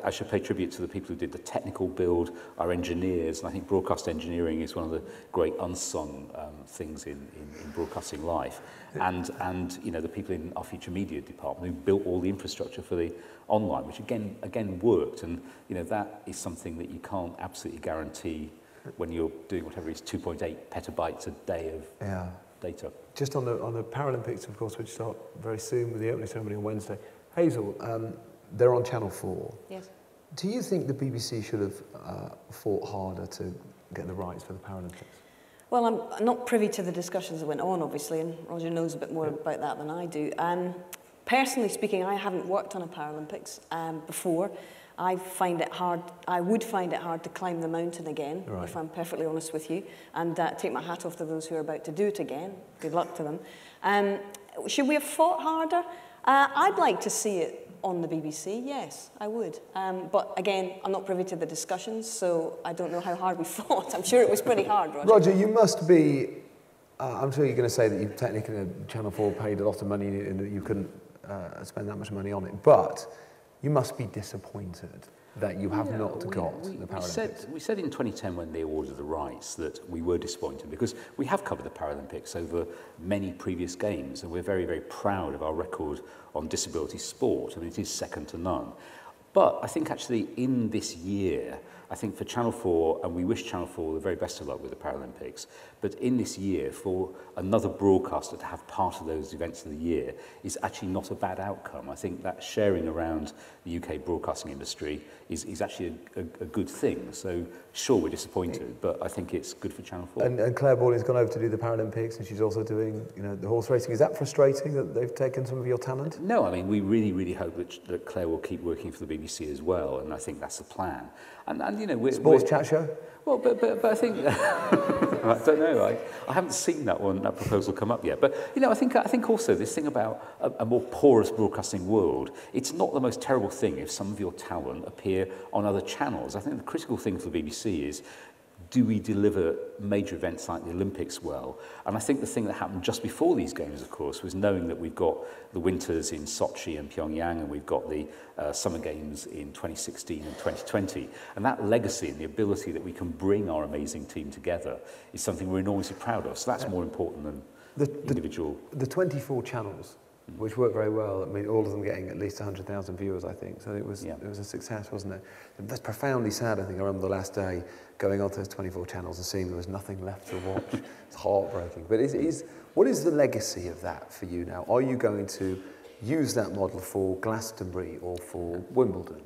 I should pay tribute to the people who did the technical build, our engineers, and I think broadcast engineering is one of the great unsung things in broadcasting life. And you know, the people in our future media department who built all the infrastructure for the online, which again worked. And, you know, that is something that you can't absolutely guarantee when you're doing whatever is 2.8 petabytes a day of data. Just on the Paralympics, of course, which start very soon with the opening ceremony on Wednesday. Hazel, they're on Channel 4. Yes. Do you think the BBC should have fought harder to get the rights for the Paralympics? Well, I'm not privy to the discussions that went on, obviously, and Roger knows a bit more about that than I do. Personally speaking, I haven't worked on a Paralympics before. I would find it hard to climb the mountain again, if I'm perfectly honest with you, and take my hat off to those who are about to do it again. Good luck to them. Should we have fought harder? I'd like to see it on the BBC, yes, I would. But again, I'm not privy to the discussions, so I don't know how hard we fought. I'm sure it was pretty hard, Roger. Roger, you must be, I'm sure you're going to say that you technically, Channel 4 paid a lot of money and that you couldn't spend that much money on it, but you must be disappointed that you have not got the Paralympics. We said in 2010 when they awarded the rights that we were disappointed because we have covered the Paralympics over many previous games and we're very, very proud of our record on disability sport. I mean, it is second to none. But I think actually in this year, I think for Channel 4, and we wish Channel 4 the very best of luck with the Paralympics, but in this year, for another broadcaster to have part of those events of the year is actually not a bad outcome. I think that sharing around the UK broadcasting industry is actually a good thing. So sure, we're disappointed, but I think it's good for Channel 4. And Claire Bawley's gone over to do the Paralympics, and she's also doing, you know, the horse racing. Is that frustrating that they've taken some of your talent? No, I mean, we really, really hope that Claire will keep working for the BBC as well, and I think that's the plan. And you know, we're chat show? Well, but I think I don't know. I haven't seen that proposal come up yet. But you know, I think also this thing about a more porous broadcasting world. It's not the most terrible thing if some of your talent appear on other channels. I think the critical thing for the BBC is, do we deliver major events like the Olympics well? And I think the thing that happened just before these games, of course, was knowing that we've got the winters in Sochi and Pyongyang, and we've got the summer games in 2016 and 2020. And that legacy and the ability that we can bring our amazing team together is something we're enormously proud of. So that's more important than individual. The 24 channels, which worked very well. I mean, all of them getting at least 100,000 viewers, I think. So it was a success, wasn't it? That's profoundly sad, I think. I remember the last day going onto those 24 channels and seeing there was nothing left to watch. It's heartbreaking. But what is the legacy of that for you now? Are you going to use that model for Glastonbury or for Wimbledon?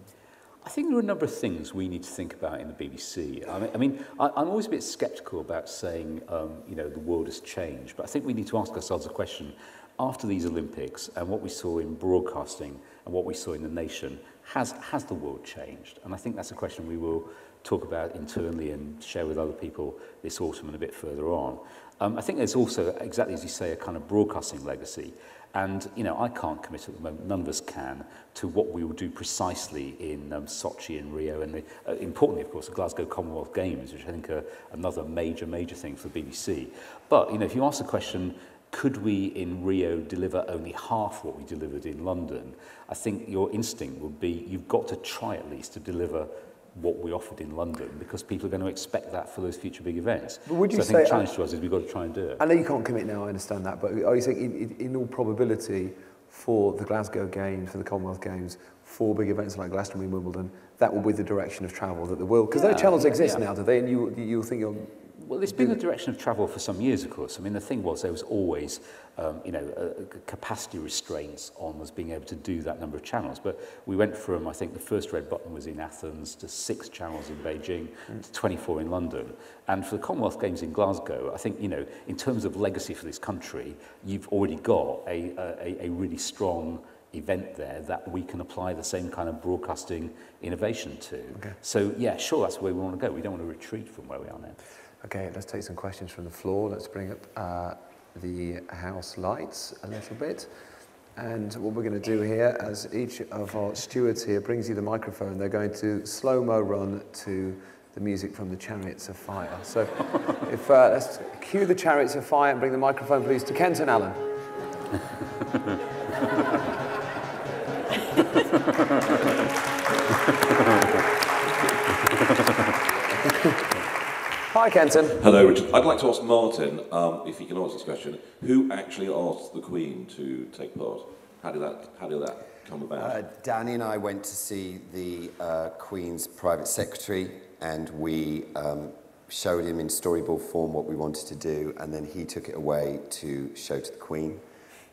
I think there are a number of things we need to think about in the BBC. I mean, I'm always a bit sceptical about saying, you know, the world has changed. But I think we need to ask ourselves a question. After these Olympics and what we saw in broadcasting and what we saw in the nation, has the world changed? And I think that's a question we will talk about internally and share with other people this autumn and a bit further on. I think there's also, exactly as you say, a kind of broadcasting legacy. And, you know, I can't commit at the moment, none of us can, to what we will do precisely in Sochi and Rio and, importantly, of course, the Glasgow Commonwealth Games, which I think are another major, major thing for the BBC. But, you know, if you ask the question, could we in Rio deliver only half what we delivered in London? I think your instinct would be you've got to try at least to deliver what we offered in London because people are going to expect that for those future big events. But would you so I think the challenge to us is we've got to try and do it. I know you can't commit now, I understand that, but are you saying in all probability for the Glasgow Games, for the Commonwealth Games, for big events like Glastonbury and Wimbledon, that will be the direction of travel that the world... Because those channels exist now, do they? And you think you're... Well, it's been the direction of travel for some years, of course. I mean, the thing was there was always, you know, capacity restraints on us being able to do that number of channels. But we went from, I think, the first red button was in Athens to 6 channels in Beijing to 24 in London. And for the Commonwealth Games in Glasgow, I think, you know, in terms of legacy for this country, you've already got a really strong event there that we can apply the same kind of broadcasting innovation to. Okay. So, yeah, sure, that's where we want to go. We don't want to retreat from where we are now. Okay, let's take some questions from the floor. Let's bring up the house lights a little bit. And what we're going to do here, as each of our stewards here brings you the microphone, they're going to slow-mo run to the music from the Chariots of Fire. So if let's cue the Chariots of Fire and bring the microphone, please, to Kenton Allen. Hi, Kenton. Hello, Richard. I'd like to ask Martin, if he can answer this question, who actually asked the Queen to take part? How did that come about? Danny and I went to see the Queen's private secretary, and we showed him in storyboard form what we wanted to do, and then he took it away to show to the Queen,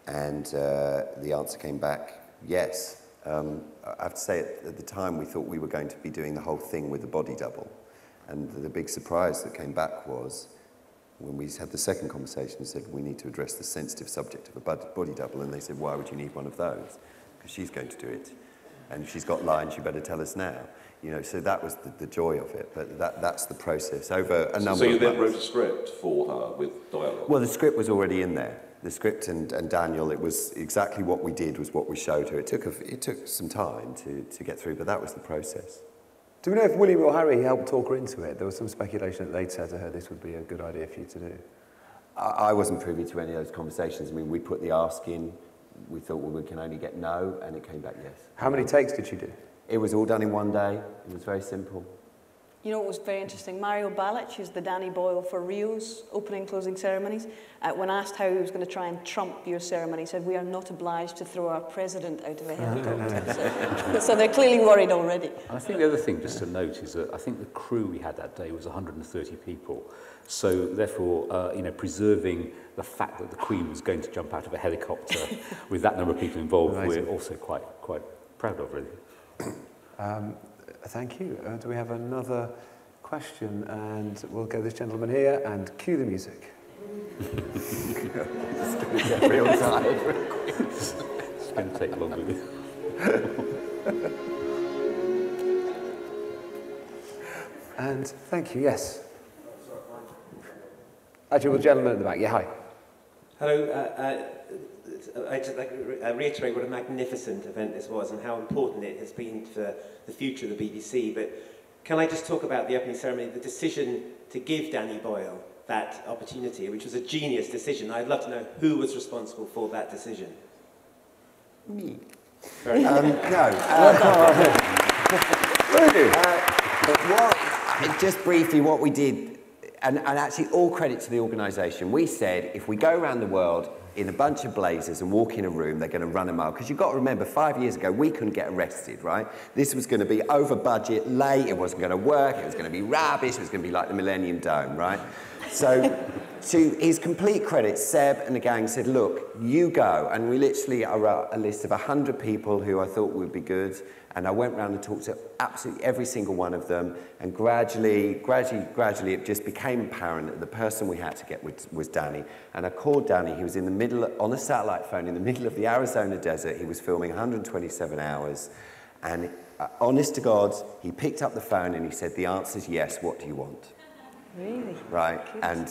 and the answer came back, yes. I have to say, at the time, we thought we were going to be doing the whole thing with the body double. And the big surprise that came back was when we had the second conversation and said, we need to address the sensitive subject of a body double. And they said, why would you need one of those? Because she's going to do it. And if she's got lines, you better tell us now. You know, so that was the joy of it. But that's the process over a number of months. So you then wrote a script for her with dialogue? Well, the script was already in there. The script and Daniel, it was exactly what we did was what we showed her. It took some time to get through, but that was the process. Do we know if William or Harry helped talk her into it? There was some speculation that they'd said to her this would be a good idea for you to do. I wasn't privy to any of those conversations. I mean, we put the ask in, we thought, well, we can only get no, and it came back yes. How many takes did you do? It was all done in one day. It was very simple. You know what was very interesting? Mario Balic, who's the Danny Boyle for Rio's opening and closing ceremonies, when asked how he was going to try and trump your ceremony, said, "We are not obliged to throw our president out of a helicopter." So they're clearly worried already. I think the other thing just to note is that I think the crew we had that day was 130 people. So therefore, you know, preserving the fact that the Queen was going to jump out of a helicopter with that number of people involved, we're also quite proud of, really. Thank you. Do we have another question? And we'll go this gentleman here and cue the music. It's going to get real tired real quick. It's going to take longer. And thank you, yes. Actually, the gentleman at the back. Yeah, hi. Hello. I'd just like to reiterate what a magnificent event this was and how important it has been for the future of the BBC. But can I just talk about the opening ceremony, the decision to give Danny Boyle that opportunity, which was a genius decision. I'd love to know who was responsible for that decision. Me. Very Just briefly, what we did, and actually all credit to the organisation, we said if we go around the world in a bunch of blazers and walk in a room, they're going to run a mile. Because you've got to remember, 5 years ago, we couldn't get arrested, right? This was going to be over budget, late, it wasn't going to work, it was going to be rubbish, it was going to be like the Millennium Dome, right? So, to his complete credit, Seb and the gang said, look, you go. And we literally wrote a list of 100 people who I thought would be good. And I went round and talked to absolutely every single one of them. And gradually, it just became apparent that the person we had to get was Danny. And I called Danny. He was in the middle, on a satellite phone, in the middle of the Arizona desert. He was filming 127 hours. And honest to God, he picked up the phone and he said, the answer's yes, what do you want? Really? Right, and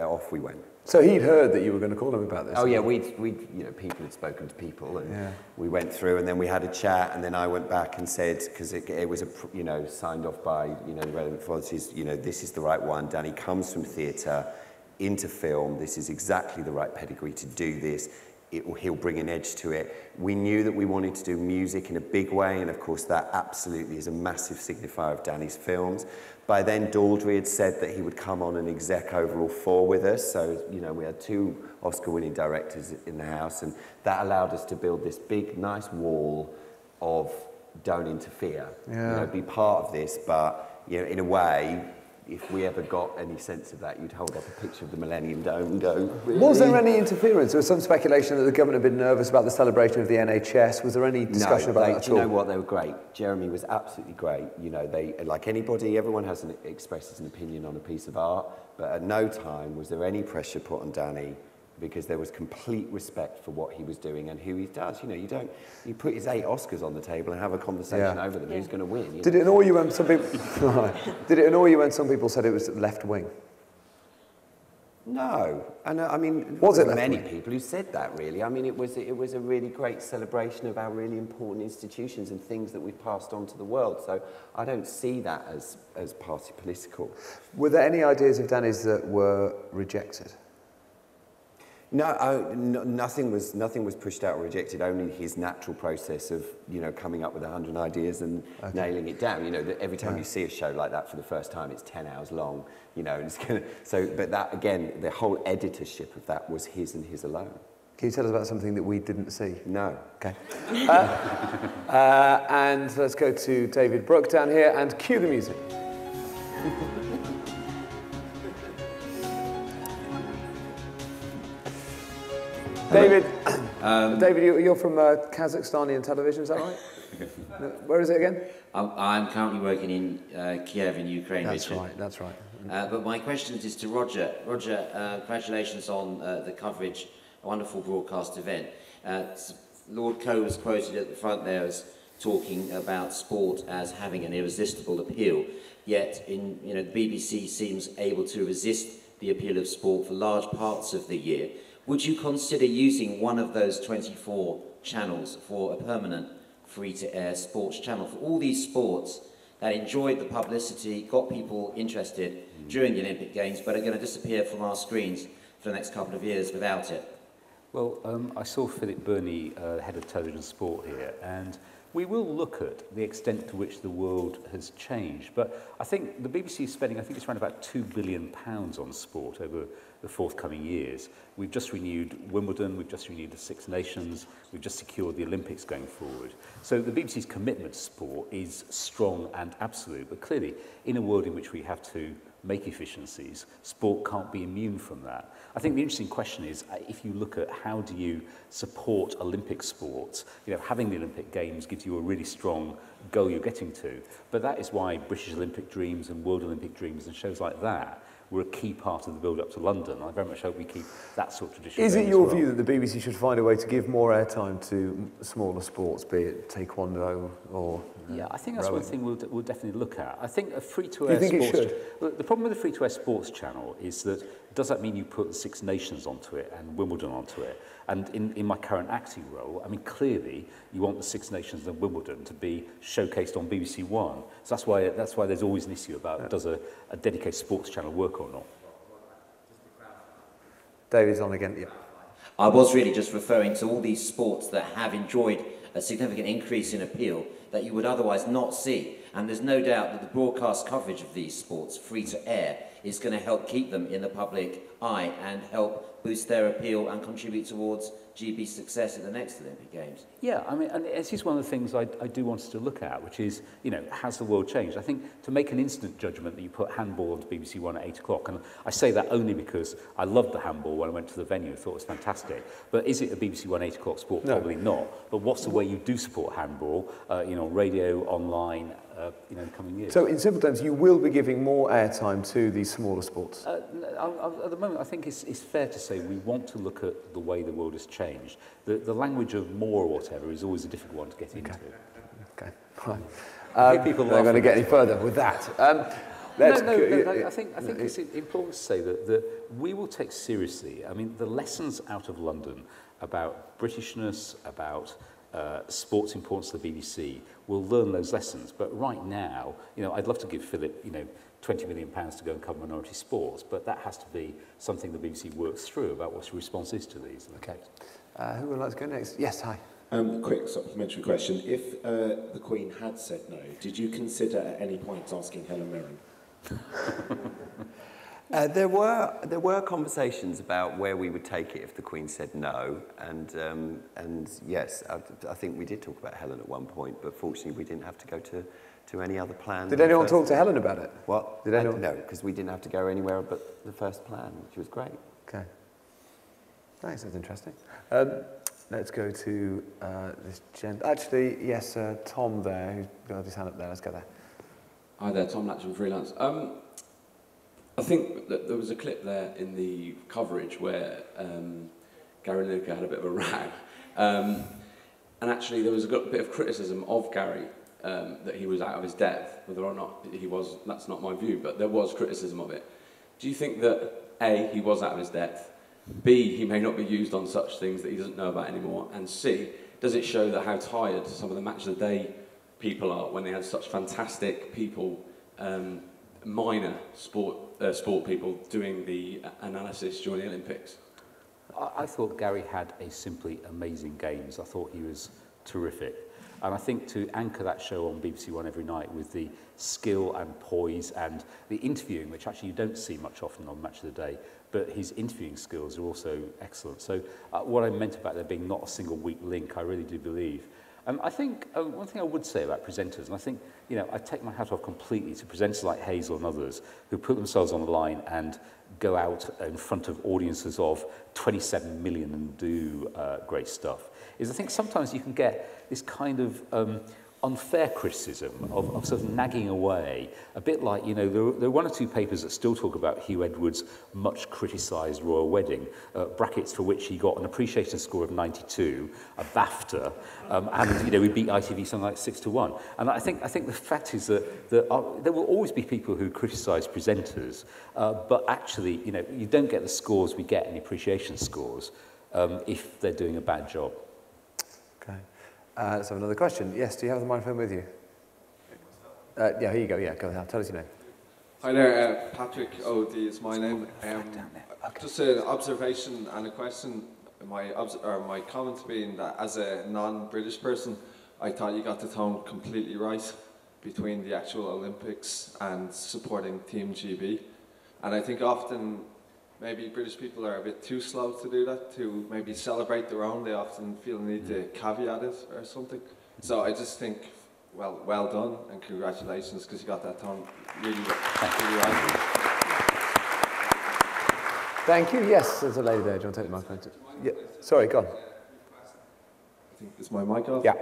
off we went. So he'd heard that you were going to call him about this? Oh yeah, we'd you know, people had spoken to people, and we went through, and then we had a chat, and then I went back and said, because it was you know, signed off by, you know, the relevant authorities, you know, this is the right one. Danny comes from theatre into film. This is exactly the right pedigree to do this. He'll bring an edge to it. We knew that we wanted to do music in a big way, and of course that absolutely is a massive signifier of Danny's films. By then, Daldry had said that he would come on and exec over all 4 with us, so you know, we had 2 Oscar-winning directors in the house, and that allowed us to build this big, nice wall of don't interfere. You know, be part of this, but you know, in a way, if we ever got any sense of that, you'd hold up a picture of the Millennium Dome and go, really? Was there any interference? There was some speculation that the government had been nervous about the celebration of the NHS. Was there any discussion about that at all? Do you know what? They were great. Jeremy was absolutely great. You know, they, like anybody, everyone expresses an opinion on a piece of art, but at no time was there any pressure put on Danny, because there was complete respect for what he was doing and who he does. You know, you put his 8 Oscars on the table and have a conversation over them. Who's going to win? Did it annoy you when some people? Did it annoy you when some people said it was left wing? No, and I mean, was it many people who said that? Really, I mean, it was a really great celebration of our really important institutions and things that we've passed on to the world. So I don't see that as party political. Were there any ideas of Danny's that were rejected? No, nothing was pushed out or rejected. Only his natural process of, you know, coming up with 100 ideas and nailing it down. You know, that every time you see a show like that for the first time, it's 10 hours long. You know, it's gonna, so. But that again, the whole editorship of that was his and his alone. Can you tell us about something that we didn't see? No. Okay. And let's go to David Brooke down here and cue the music. David, David, you're from Kazakhstani television, is that right? Where is it again? I'm currently working in Kiev in Ukraine. That's Richard. right, that's right. But my question is to Roger. Roger, congratulations on the coverage, a wonderful broadcast event. Lord Coe was quoted at the front there as talking about sport as having an irresistible appeal, yet the BBC seems able to resist the appeal of sport for large parts of the year. Would you consider using one of those 24 channels for a permanent free-to-air sports channel for all these sports that enjoyed the publicity, got people interested during the Olympic Games, but are going to disappear from our screens for the next couple of years without it? Well, I saw Philip Burney, head of television sport here, and we will look at the extent to which the world has changed. But I think the BBC is spending, I think it's around about £2 billion on sport over the forthcoming years. We've just renewed Wimbledon, we've just renewed the Six Nations, we've just secured the Olympics going forward. So the BBC's commitment to sport is strong and absolute, but clearly in a world in which we have to make efficiencies, sport can't be immune from that. I think the interesting question is, if you look at how do you support Olympic sports, you know, having the Olympic Games gives you a really strong goal you're getting to. But that is why British Olympic Dreams and World Olympic Dreams and shows like that were a key part of the build-up to London. I very much hope we keep that sort of tradition. Is it your view that the BBC should find a way to give more airtime to smaller sports, be it taekwondo or yeah, I think that's rowing? one thing we'll definitely look at. I think a free-to-air Do you think it sports... should? Look, the problem with the free-to-air sports channel is that does that mean you put the Six Nations onto it and Wimbledon onto it? And in my current acting role, I mean, clearly you want the Six Nations and Wimbledon to be showcased on BBC One. So that's why there's always an issue about does a dedicated sports channel work or not. David's on again, yeah. I was really just referring to all these sports that have enjoyed a significant increase in appeal that you would otherwise not see. And there's no doubt that the broadcast coverage of these sports, free to air, is going to help keep them in the public eye and help boost their appeal and contribute towards GB's success at the next Olympic Games. Yeah, I mean, and this is one of the things I do want us to look at, which is, you know, has the world changed? I think to make an instant judgment that you put handball onto BBC One at 8 o'clock, and I say that only because I loved the handball when I went to the venue, thought it was fantastic. But is it a BBC One 8 o'clock sport? No. Probably not. But what's the way you do support handball, you know, radio, online, you know, in the coming years? So in simple terms, you will be giving more airtime to these smaller sports? At the moment, I think it's fair to say we want to look at the way the world has changed. The language of more or whatever is always a difficult one to get into. Okay, right. People not going to get any further with that. I think it's important to say that we will take seriously, I mean, the lessons out of London about Britishness, about sports importance to the BBC, we'll learn those lessons. But right now, you know, I'd love to give Philip, you know, £20 million to go and cover minority sports, but that has to be something the BBC works through about what the response is to these. Okay. Who would like to go next? Yes, hi. Quick supplementary question. If the Queen had said no, did you consider at any point asking Helen Mirren? There were conversations about where we would take it if the Queen said no, and yes, I think we did talk about Helen at one point, but fortunately we didn't have to go to any other plan. Did anyone talk to Helen about it? What? Did anyone? No, because we didn't have to go anywhere but the first plan, which was great. Okay. Thanks, that's interesting. Let's go to this gent. Actually, yes, Tom there, who's got his hand up there. Let's go there. Hi there, Tom Latcham, freelance. I think that there was a clip there in the coverage where Gary Lineker had a bit of a row. And actually there was a bit of criticism of Gary that he was out of his depth, whether or not he was, that's not my view, but there was criticism of it. Do you think that A, he was out of his depth, B, he may not be used on such things that he doesn't know about anymore, and C, does it show that how tired some of the match of the day people are when they had such fantastic people, minor sport people doing the analysis during the Olympics? I thought Gary had a simply amazing games. I thought he was terrific. And I think to anchor that show on BBC One every night with the skill and poise and the interviewing, which actually you don't see much often on Match of the Day, but his interviewing skills are also excellent. So what I meant about there being not a single weak link, I really do believe. I think one thing I would say about presenters, and I think, you know, I take my hat off completely to presenters like Hazel and others who put themselves on the line and go out in front of audiences of 27 million and do great stuff, is I think sometimes you can get this kind of unfair criticism of sort of nagging away, a bit like, you know, there are one or two papers that still talk about Hugh Edwards' much criticised royal wedding, brackets for which he got an appreciation score of 92, a BAFTA, and, you know, we beat ITV something like 6-1. And I think the fact is that there will always be people who criticise presenters, but actually, you know, you don't get the scores we get in appreciation scores if they're doing a bad job. Okay. Let's have another question. Yes, do you have the microphone with you? Yeah, here you go. Yeah, go ahead. Tell us your name. Hi there, Patrick O'D is my name. Just an observation and a question. my comment being that as a non-British person, I thought you got the tone completely right between the actual Olympics and supporting Team GB. And I think often maybe British people are a bit too slow to do that, to maybe celebrate their own. They often feel the need to caveat it or something. So I just think, well done and congratulations, because you got that tone really right. Thank you. Yes, there's a lady there. Do you want to take the microphone? Yeah. Sorry, go on. I think is my mic off? Yeah.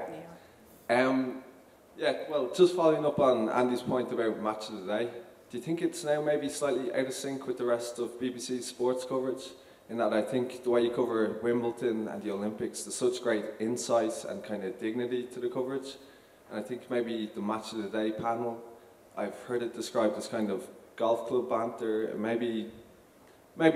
Yeah, well, just following up on Andy's point about Match of the Day, do you think it's now maybe slightly out of sync with the rest of BBC's sports coverage? In that I think the way you cover Wimbledon and the Olympics, there's such great insight and kind of dignity to the coverage. And I think maybe the Match of the Day panel, I've heard it described as kind of golf club banter, and maybe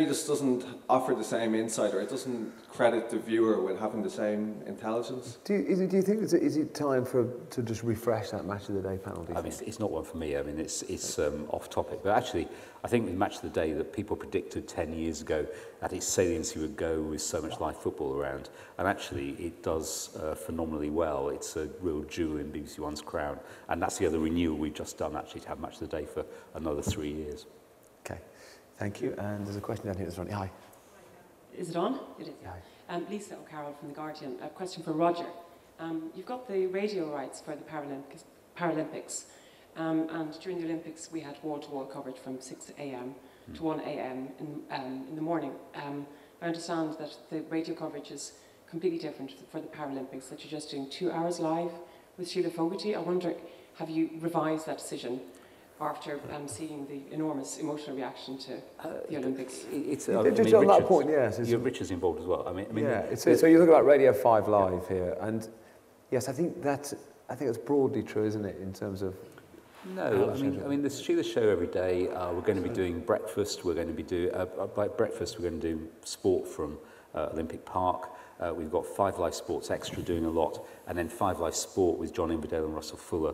this doesn't offer the same insight, or it doesn't credit the viewer with having the same intelligence. Do you think is it time to just refresh that Match of the Day panel? I mean, it's not one for me. I mean, it's off topic. But actually, I think with Match of the Day that people predicted 10 years ago that its saliency would go with so much live football around. And actually, it does phenomenally well. It's a real jewel in BBC One's crown. And that's the other renewal we've just done, actually, to have Match of the Day for another 3 years. Okay. Thank you. And there's a question down here that's running. Hi. Is it on? It is. Hi. Lisa O'Carroll from The Guardian. A question for Roger. You've got the radio rights for the Paralympics. And during the Olympics, we had wall-to-wall coverage from 6 a.m. to 1 a.m. in the morning. I understand that the radio coverage is completely different for the Paralympics, that you're just doing 2 hours live with Sheila Fogarty. I wonder, have you revised that decision after seeing the enormous emotional reaction to the Olympics? Just on that point, yes. Richard's involved as well. I mean, yeah. So you look about Radio 5 Live here, and yes, I think that's broadly true, isn't it, in terms of... No, I mean, there's Sheila show every day. We're going to be doing breakfast. We're going to be by breakfast, we're going to do sport from Olympic Park. We've got 5 Live Sports Extra doing a lot, and then 5 Live Sport with John Inverdale and Russell Fuller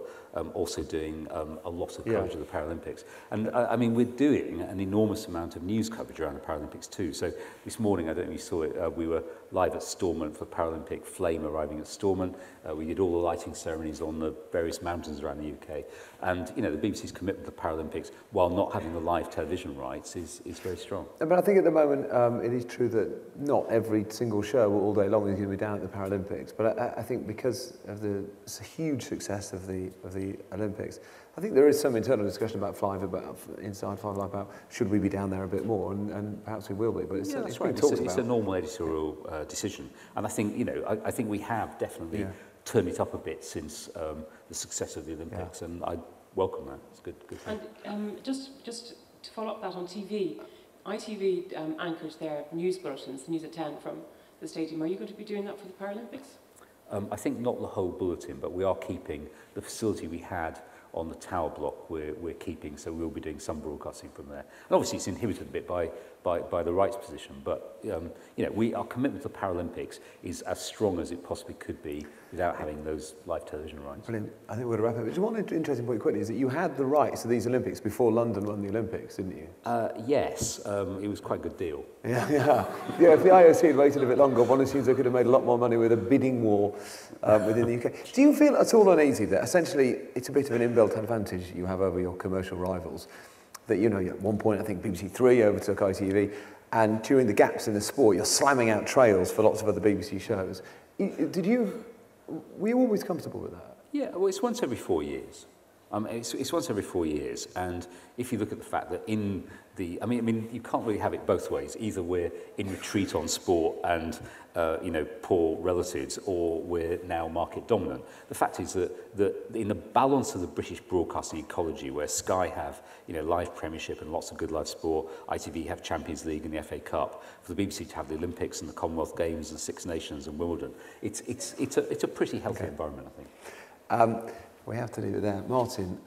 also doing a lot of coverage of the Paralympics. And I mean, we're doing an enormous amount of news coverage around the Paralympics too. So this morning, I don't know if you saw it, we were live at Stormont for Paralympic Flame arriving at Stormont. We did all the lighting ceremonies on the various mountains around the UK. And, you know, the BBC's commitment to the Paralympics, while not having the live television rights, is very strong. But I think at the moment, it is true that not every single show all day long is going to be down at the Paralympics. But I think because of the huge success of the Olympics, I think there is some internal discussion about inside 5 Live about should we be down there a bit more, and perhaps we will be. But it's right. It's a normal editorial decision, and I think I think we have definitely turned it up a bit since the success of the Olympics, and I welcome that. It's good. And just to follow up that on TV, ITV anchors their news bulletins, news at 10 from the stadium. Are you going to be doing that for the Paralympics? I think not the whole bulletin, but we are keeping the facility we had on the tower block. We're keeping, so we'll be doing some broadcasting from there. And obviously, it's inhibited a bit by the rights position, but our commitment to the Paralympics is as strong as it possibly could be without having those live television rights. Brilliant. I think we're going to wrap up. Just one interesting point quickly is that you had the rights to these Olympics before London won the Olympics, didn't you? Yes, it was quite a good deal. Yeah. If the IOC had waited a bit longer, one assumes they could have made a lot more money with a bidding war within the UK. Do you feel at all uneasy that essentially it's a bit of an inbuilt advantage you have over your commercial rivals? That, at one point, I think BBC 3 overtook ITV, and during the gaps in the sport, you're slamming out trails for lots of other BBC shows. Were you always comfortable with that? Yeah, well, it's once every 4 years. It's once every 4 years, and if you look at the fact that I mean, you can't really have it both ways. Either we're in retreat on sport and poor relatives, or we're now market dominant. The fact is that in the balance of the British broadcasting ecology, where Sky have live Premiership and lots of good live sport, ITV have Champions League and the FA Cup, for the BBC to have the Olympics and the Commonwealth Games and Six Nations and Wimbledon, it's a pretty healthy environment, I think. We have to leave it there. Martin,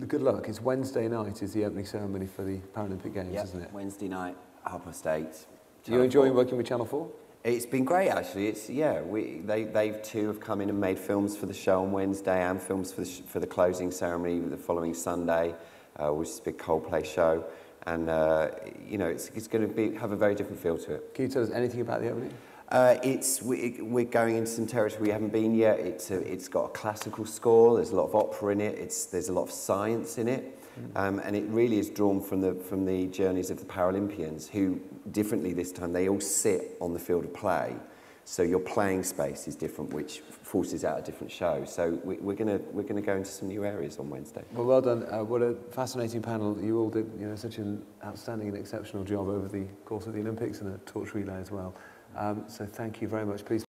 good luck. It's Wednesday night is the opening ceremony for the Paralympic Games, isn't it? Wednesday night, 8:30. Are you enjoying working with Channel 4? It's been great, actually. They too have come in and made films for the show on Wednesday and films for the closing ceremony the following Sunday, which is a big Coldplay show. and you know, it's going to have a very different feel to it. Can you tell us anything about the opening? We're going into some territory we haven't been yet. It's got a classical score. There's a lot of opera in it. There's a lot of science in it, and it really is drawn from the journeys of the Paralympians, who differently this time they all sit on the field of play. So your playing space is different, which forces out a different show. So we're gonna go into some new areas on Wednesday. Well done. What a fascinating panel. You all did, you know, such an outstanding and exceptional job over the course of the Olympics, and a torch relay as well. So thank you very much. Please.